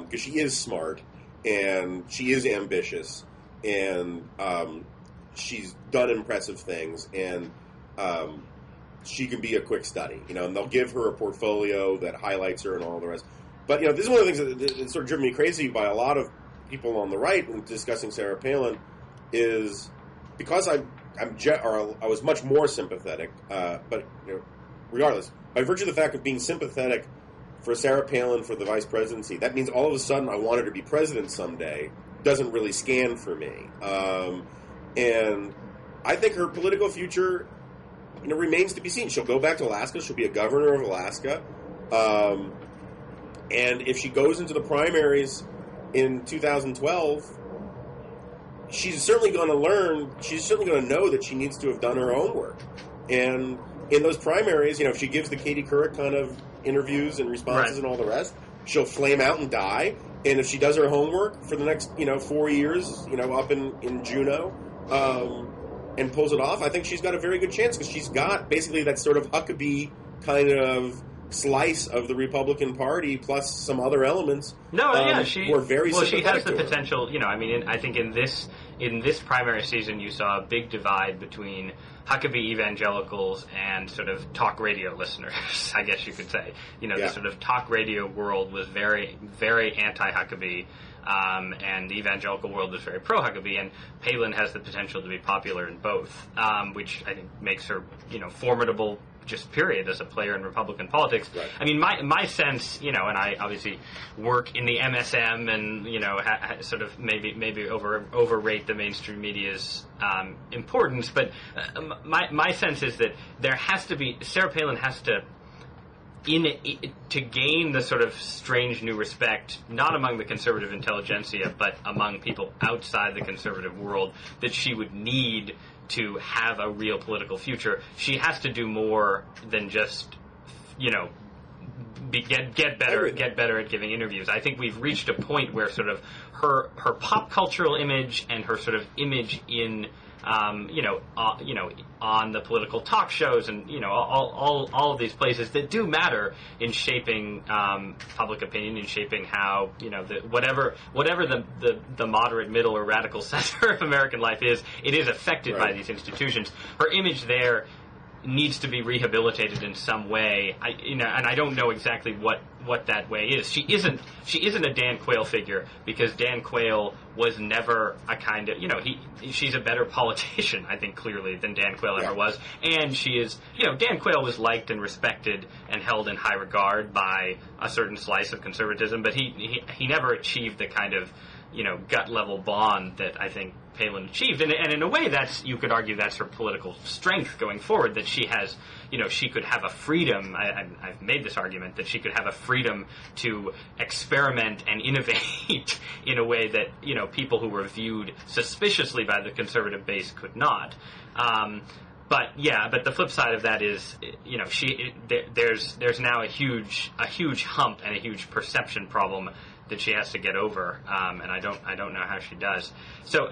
because she is smart and she is ambitious and she's done impressive things, and she can be a quick study, and they'll give her a portfolio that highlights her and all the rest. But, this is one of the things that sort of driven me crazy by a lot of people on the right when discussing Sarah Palin is because I was much more sympathetic, but regardless, by virtue of the fact of being sympathetic for Sarah Palin for the vice presidency, that means all of a sudden I want her to be president someday. Doesn't really scan for me, and I think her political future remains to be seen. She'll go back to Alaska. She'll be a governor of Alaska. And if she goes into the primaries in 2012, she's certainly going to learn, she's certainly going to know that she needs to have done her own work. And in those primaries, if she gives the Katie Couric kind of interviews and responses and all the rest, she'll flame out and die. And if she does her homework for the next, 4 years, up in Juneau, and pulls it off, I think she's got a very good chance because she's got basically that sort of Huckabee kind of slice of the Republican Party plus some other elements. She were very she has the to her. potential. I think in this primary season, you saw a big divide between Huckabee evangelicals and sort of talk radio listeners. I guess you could say. The sort of talk radio world was very, very anti-Huckabee. And the evangelical world was very pro-Huckabee, and Palin has the potential to be popular in both, which I think makes her, formidable, just period, as a player in Republican politics. Right. I mean, my sense, and I obviously work in the MSM, and sort of maybe overrate the mainstream media's importance, but my sense is that there has to be Sarah Palin has to. To gain the sort of strange new respect, not among the conservative intelligentsia, but among people outside the conservative world, that she would need to have a real political future, she has to do more than just, get better at giving interviews. I think we've reached a point where sort of her pop cultural image and her sort of image in on the political talk shows and all of these places that do matter in shaping public opinion, in shaping how whatever the moderate, middle, or radical center of American life is, it is affected by these institutions. Her image there needs to be rehabilitated in some way. And I don't know exactly what that way is. She isn't a Dan Quayle figure, because Dan Quayle was never a kind of, she's a better politician, I think, clearly, than Dan Quayle ever was. And she is, Dan Quayle was liked and respected and held in high regard by a certain slice of conservatism, but he never achieved the kind of, gut level bond that I think Palin achieved, and in a way, you could argue that's her political strength going forward. That she has, she could have a freedom. I've made this argument that she could have a freedom to experiment and innovate in a way that people who were viewed suspiciously by the conservative base could not. But the flip side of that is, there's now a huge hump and a huge perception problem that she has to get over, and I don't know how she does. So.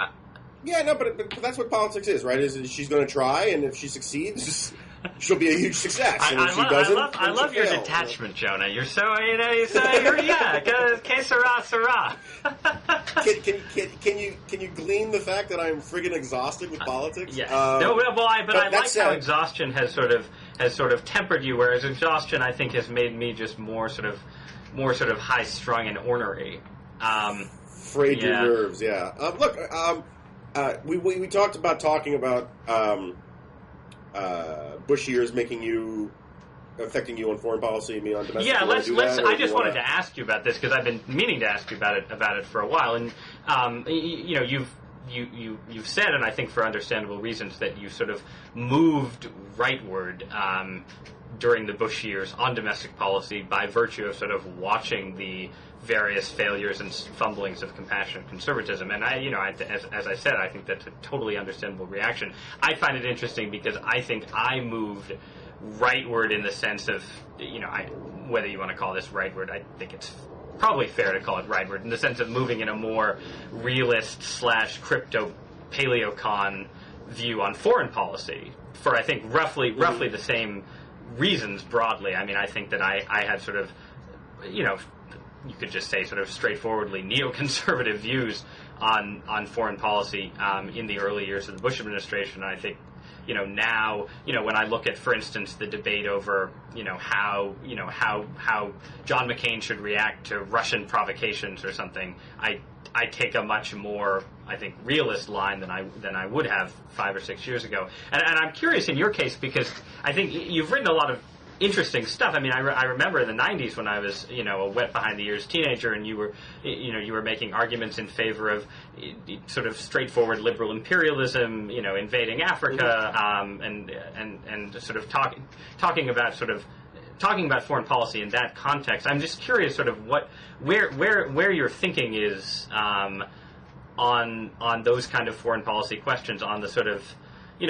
But that's what politics is, right? Is she's going to try, and if she succeeds, she'll be a huge success. And if she doesn't, I love your detachment, Jonah. You're so que sera, sera. Can you glean the fact that I'm friggin' exhausted with politics? Yes. I like how exhaustion has sort of tempered you, whereas exhaustion, I think, has made me just more sort of high strung and ornery. Frayed your nerves. Look. We talked about talking about Bush years affecting you on foreign policy, me on domestic. Yeah, I just wanted to ask you about this because I've been meaning to ask you about it for a while, and you've said, and I think for understandable reasons, that you sort of moved rightward during the Bush years on domestic policy by virtue of sort of watching the various failures and fumblings of compassionate conservatism. And as I said, I think that's a totally understandable reaction. I find it interesting because I think I moved rightward in the sense of, whether you want to call this rightward, I think it's probably fair to call it rightward in the sense of moving in a more realist / crypto paleocon view on foreign policy for, I think, roughly the same reasons broadly. I mean, I think that I had sort of, you could just say sort of straightforwardly neoconservative views on foreign policy in the early years of the Bush administration. And I think now, when I look at, for instance, the debate over, how John McCain should react to Russian provocations or something, I take a much more, I think, realist line than I would have 5 or 6 years ago. And I'm curious in your case, because I think you've written a lot of interesting stuff. I mean, I remember in the 90s when I was, a wet behind the ears teenager, and you were making arguments in favor of sort of straightforward liberal imperialism, invading Africa, and sort of talking about foreign policy in that context. I'm just curious, sort of where your thinking is on those kind of foreign policy questions, on the sort of,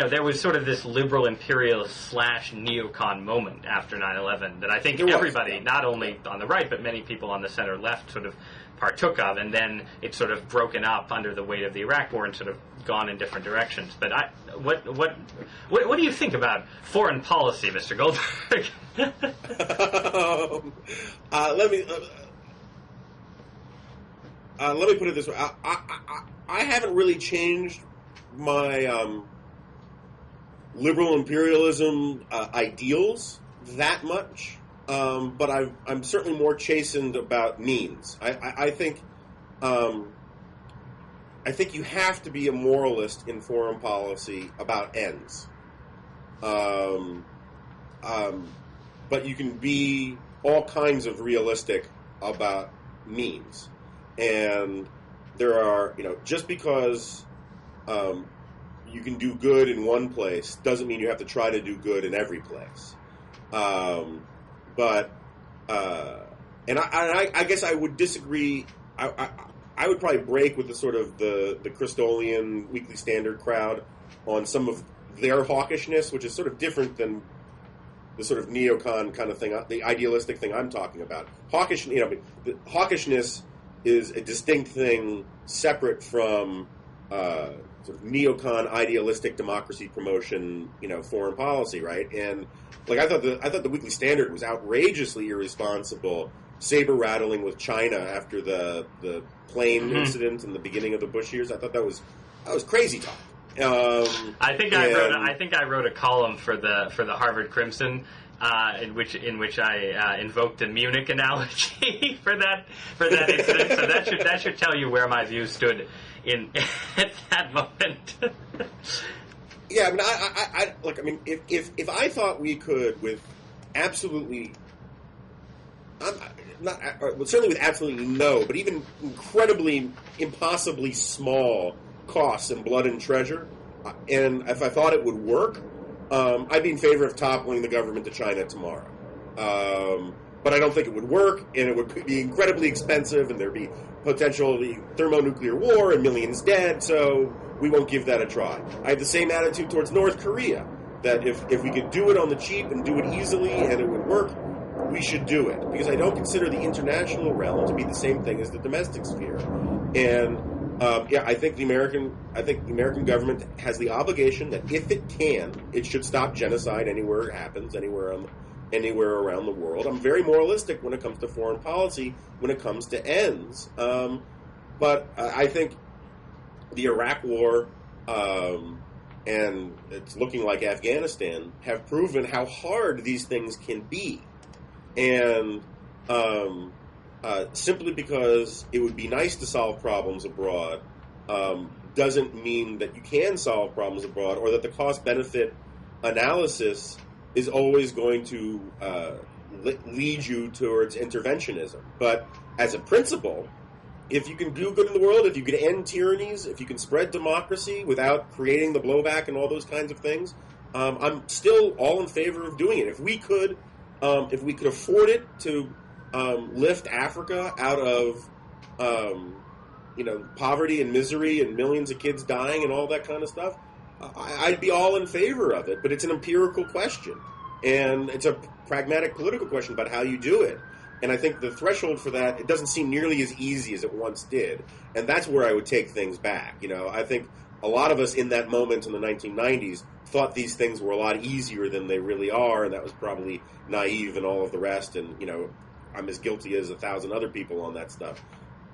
there was sort of this liberal imperialist / neocon moment after 9/11 that I think everybody, not only on the right, but many people on the center left sort of partook of, and then it's sort of broken up under the weight of the Iraq War and sort of gone in different directions. But what do you think about foreign policy, Mr. Goldberg? Let me put it this way. I haven't really changed my liberal imperialism ideals that much, but I'm certainly more chastened about means. I think you have to be a moralist in foreign policy about ends, but you can be all kinds of realistic about means. And there are, just because you can do good in one place doesn't mean you have to try to do good in every place. And I guess I would disagree. I would probably break with the sort of the Christolian Weekly Standard crowd on some of their hawkishness, which is sort of different than the sort of neocon kind of thing, the idealistic thing I'm talking about. Hawkishness is a distinct thing separate from sort of neocon idealistic democracy promotion, foreign policy, right? And I thought the Weekly Standard was outrageously irresponsible, saber rattling with China after the plane incident in the beginning of the Bush years. I thought that was crazy talk. I think I wrote a column for the Harvard Crimson, in which I invoked the Munich analogy for that incident. So that should tell you where my views stood at that moment. Yeah, I mean, if I thought we could with absolutely, certainly with absolutely no, but even incredibly, impossibly small costs in blood and treasure, and if I thought it would work, I'd be in favor of toppling the government of China tomorrow. But I don't think it would work, and it would be incredibly expensive, and there'd be potentially thermonuclear war and millions dead, so we won't give that a try. I have the same attitude towards North Korea, that if we could do it on the cheap and do it easily and it would work, we should do it. Because I don't consider the international realm to be the same thing as the domestic sphere. And I think the American government has the obligation that if it can, it should stop genocide anywhere it happens, anywhere around the world. I'm very moralistic when it comes to foreign policy, when it comes to ends. But I think the Iraq War and it's looking like Afghanistan have proven how hard these things can be. And simply because it would be nice to solve problems abroad doesn't mean that you can solve problems abroad, or that the cost-benefit analysis is always going to lead you towards interventionism. But as a principle, if you can do good in the world, if you can end tyrannies, if you can spread democracy without creating the blowback and all those kinds of things, I'm still all in favor of doing it. If we could afford it to lift Africa out of poverty and misery and millions of kids dying and all that kind of stuff, I'd be all in favor of it. But it's an empirical question, and it's a pragmatic political question about how you do it. And I think the threshold for that, it doesn't seem nearly as easy as it once did. And that's where I would take things back. I think a lot of us in that moment in the 1990s thought these things were a lot easier than they really are, and that was probably naive and all of the rest. And, I'm as guilty as 1,000 other people on that stuff.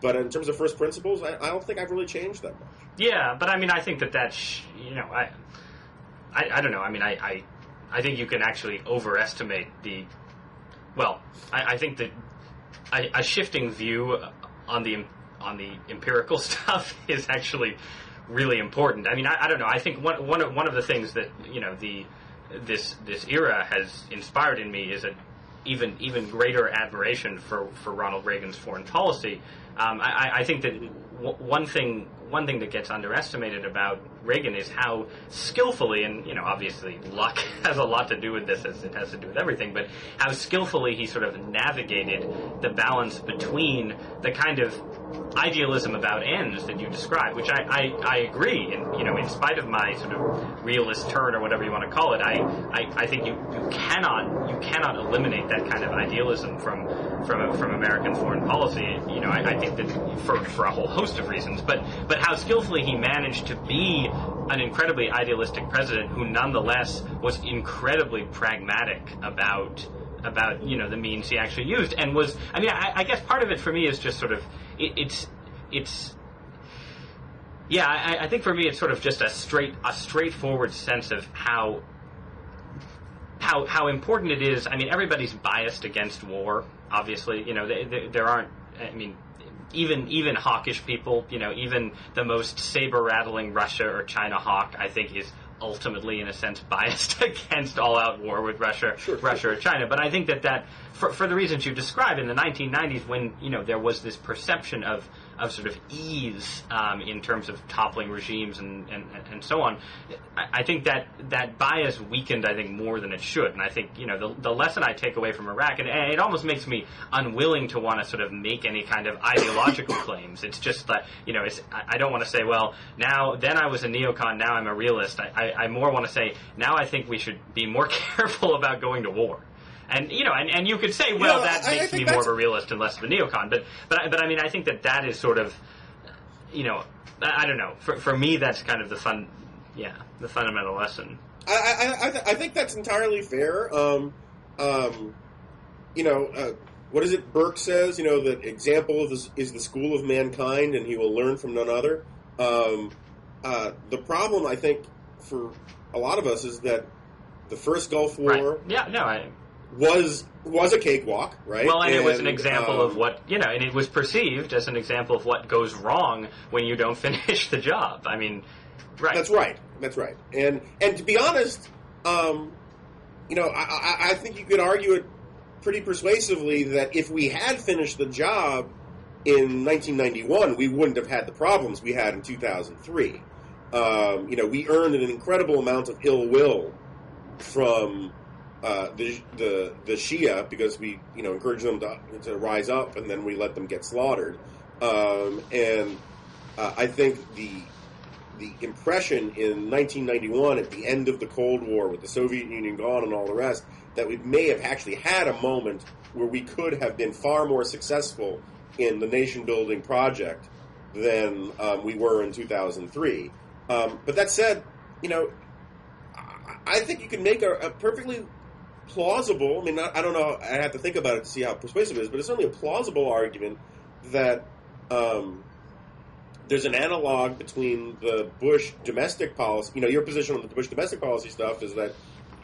But in terms of first principles, I don't think I've really changed that much. Yeah, but I mean, I think that's, I don't know. I mean, I think you can actually overestimate the. Well, I think that a shifting view on the empirical stuff is actually really important. I mean, I don't know. I think one of the things that this era has inspired in me is an even greater admiration for Ronald Reagan's foreign policy. I think that one thing that gets underestimated about Reagan is how skillfully, and obviously luck has a lot to do with this, as it has to do with everything, but how skillfully he sort of navigated the balance between the kind of idealism about ends that you describe, which I agree, and in spite of my sort of realist turn or whatever you want to call it, I think you cannot eliminate that kind of idealism from American foreign policy. I think that for a whole host of reasons, but how skillfully he managed to be an incredibly idealistic president who nonetheless was incredibly pragmatic about the means he actually used, and was, I mean, I guess part of it for me is just sort of I think for me it's sort of just a straightforward sense of how important it is. I mean, everybody's biased against war, obviously. There aren't, I mean, even hawkish people, even the most saber-rattling Russia or China hawk, I think, is ultimately, in a sense, biased against all-out war with Russia or China. But I think that for the reasons you describe, in the 1990s, when there was this perception of sort of ease in terms of toppling regimes and so on, I think that bias weakened, I think, more than it should. And I think the lesson I take away from Iraq, and it almost makes me unwilling to want to sort of make any kind of ideological claims. It's just that I don't want to say, well, then I was a neocon, now I'm a realist. I more want to say, now I think we should be more careful about going to war. And and you could say, well, that makes me more of a realist and less of a neocon. But I mean, I think that is sort of, I don't know. For me, that's kind of the fundamental lesson. I think that's entirely fair. What is it Burke says? That example is the school of mankind, and he will learn from none other. The problem, I think, for a lot of us is that the first Gulf War, was a cakewalk, right? Well, and it was an example of what and it was perceived as an example of what goes wrong when you don't finish the job. I mean, right? That's right. And to be honest, I think you could argue it pretty persuasively that if we had finished the job in 1991, we wouldn't have had the problems we had in 2003. We earned an incredible amount of ill will from the Shia because we encouraged them to rise up, and then we let them get slaughtered. I think the impression in 1991 at the end of the Cold War with the Soviet Union gone and all the rest, that we may have actually had a moment where we could have been far more successful in the nation-building project than we were in 2003. But that said, I think you can make a perfectly plausible, I mean, I don't know, I have to think about it to see how persuasive it is, but it's certainly a plausible argument that there's an analog between the Bush domestic policy, your position on the Bush domestic policy stuff is that,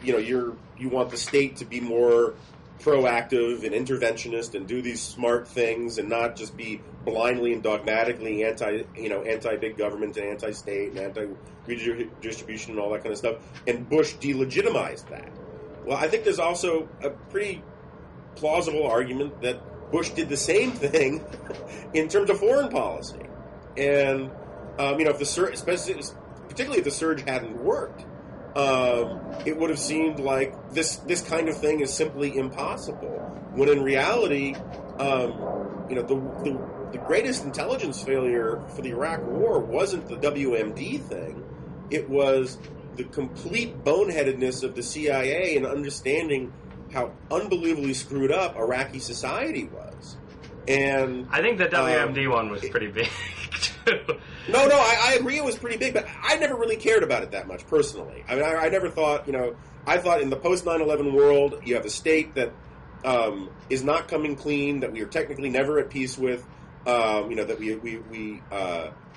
you want the state to be more proactive and interventionist and do these smart things and not just be blindly and dogmatically anti-big government and anti-state and anti-redistribution and all that kind of stuff. And Bush delegitimized that. Well, I think there's also a pretty plausible argument that Bush did the same thing in terms of foreign policy. And, if the surge, particularly if the surge hadn't worked, it would have seemed like this kind of thing is simply impossible. When in reality, the greatest intelligence failure for the Iraq War wasn't the WMD thing. It was the complete boneheadedness of the CIA in understanding how unbelievably screwed up Iraqi society was. And I think the WMD one was pretty big, too. No, I agree it was pretty big, but I never really cared about it that much, personally. I mean, I never thought, I thought in the post-9/11 world, you have a state that is not coming clean, that we are technically never at peace with, That we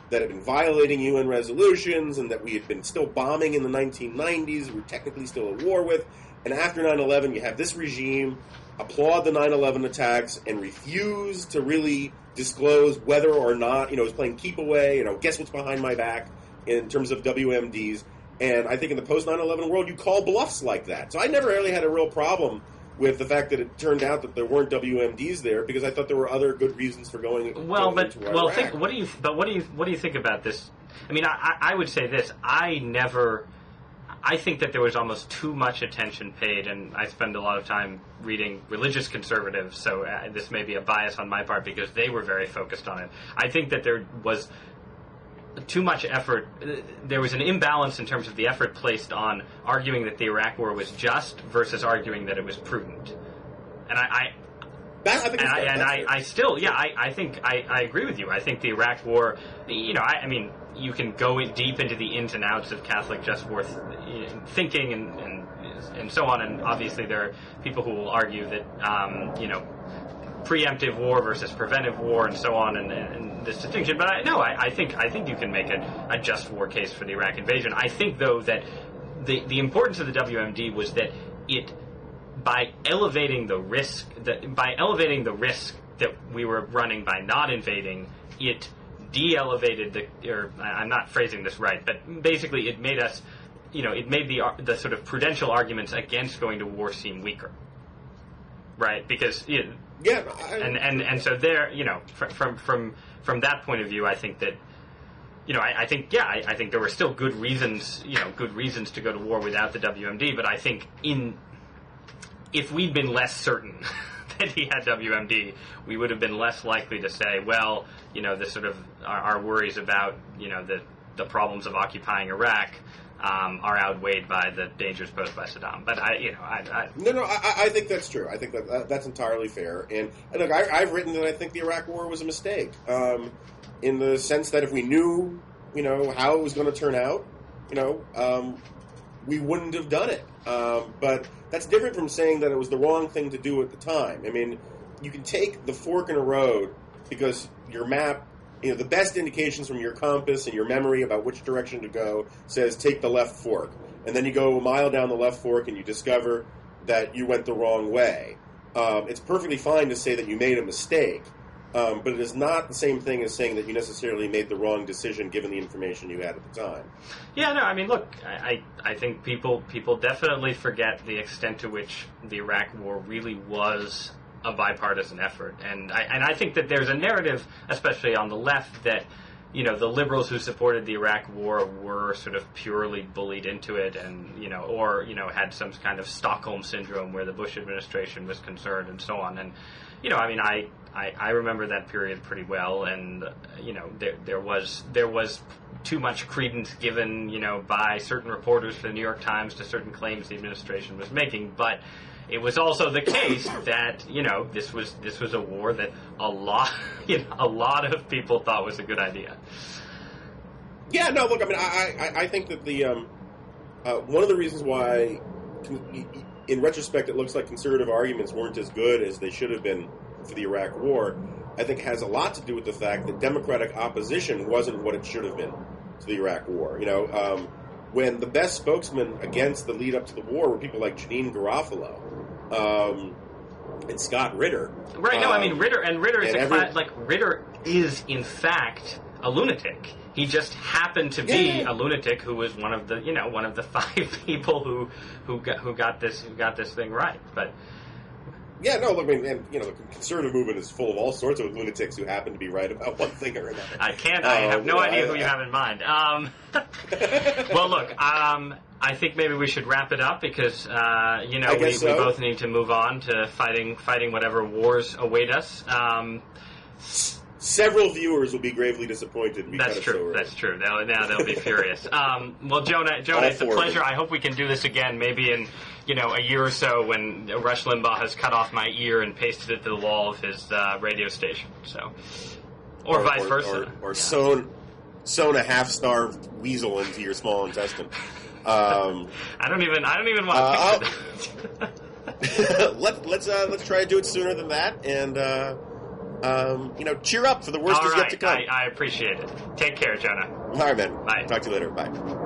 that had been violating UN resolutions, and that we had been still bombing in the 1990s. We were technically still at war with. And after 9/11, you have this regime applaud the 9/11 attacks and refuse to really disclose whether or not, it was playing keep away, guess what's behind my back in terms of WMDs. And I think in the post 9/11 world, you call bluffs like that. So I never really had a real problem with the fact that it turned out that there weren't WMDs there, because I thought there were other good reasons for going. What do you think about this? I mean, I would say this. I think that there was almost too much attention paid, and I spend a lot of time reading religious conservatives, so this may be a bias on my part because they were very focused on it. I think that there was too much effort. There was an imbalance in terms of the effort placed on arguing that the Iraq War was just versus arguing that it was prudent. And I think I agree with you. I think the Iraq War, I mean, you can go deep into the ins and outs of Catholic just war thinking and so on, and obviously there are people who will argue that, preemptive war versus preventive war and so on, and this distinction. But I think you can make a just war case for the Iraq invasion. I think, though, that the importance of the WMD was that it, by elevating the risk that we were running by not invading, it de-elevated I'm not phrasing this right, but basically it made us, it made the sort of prudential arguments against going to war seem weaker, right? Because and so there, from that point of view, I think that, I think there were still good reasons to go to war without the WMD, but I think if we'd been less certain that he had WMD, we would have been less likely to say, well, the sort of our worries about, the problems of occupying Iraq are outweighed by the dangers posed by Saddam. But I think that's true. I think that's entirely fair. And look, I've written that I think the Iraq War was a mistake, in the sense that if we knew, how it was going to turn out, we wouldn't have done it. But that's different from saying that it was the wrong thing to do at the time. I mean, you can take the fork in a road because your map, the best indications from your compass and your memory about which direction to go says take the left fork. And then you go a mile down the left fork and you discover that you went the wrong way. It's perfectly fine to say that you made a mistake, but it is not the same thing as saying that you necessarily made the wrong decision given the information you had at the time. Yeah, no, I mean, look, I think people definitely forget the extent to which the Iraq War really was a bipartisan effort, and I think that there's a narrative, especially on the left, that the liberals who supported the Iraq War were sort of purely bullied into it, and or had some kind of Stockholm syndrome where the Bush administration was concerned and so on. And I mean, I remember that period pretty well, and there was too much credence given by certain reporters for the New York Times to certain claims the administration was making, but it was also the case that this was a war that a lot of people thought was a good idea. Yeah, no, look, I mean, I think that the one of the reasons why, in retrospect, it looks like conservative arguments weren't as good as they should have been for the Iraq War, I think has a lot to do with the fact that Democratic opposition wasn't what it should have been to the Iraq War. When the best spokesmen against the lead up to the war were people like Janine Garofalo and Scott Ritter. Right. No, I mean Ritter Ritter is in fact a lunatic. He just happened to be a lunatic who was one of the 5 people who got this thing right. But yeah, no, look, I mean, the conservative movement is full of all sorts of lunatics who happen to be right about one thing or another. I have no idea who you have in mind. Well, look, I think maybe we should wrap it up because, we both need to move on to fighting whatever wars await us. Several viewers will be gravely disappointed. That's true. That's true. Now they'll be furious. Well, Jonah, it's a pleasure. I hope we can do this again, maybe in a year or so when Rush Limbaugh has cut off my ear and pasted it to the wall of his radio station. So, or vice versa, or sewn a half-starved weasel into your small intestine. I don't even want to picture that. Let's try to do it sooner than that, and cheer up, for the worst is yet to come. I appreciate it. Take care, Jonah. All right, man. Bye. Talk to you later. Bye.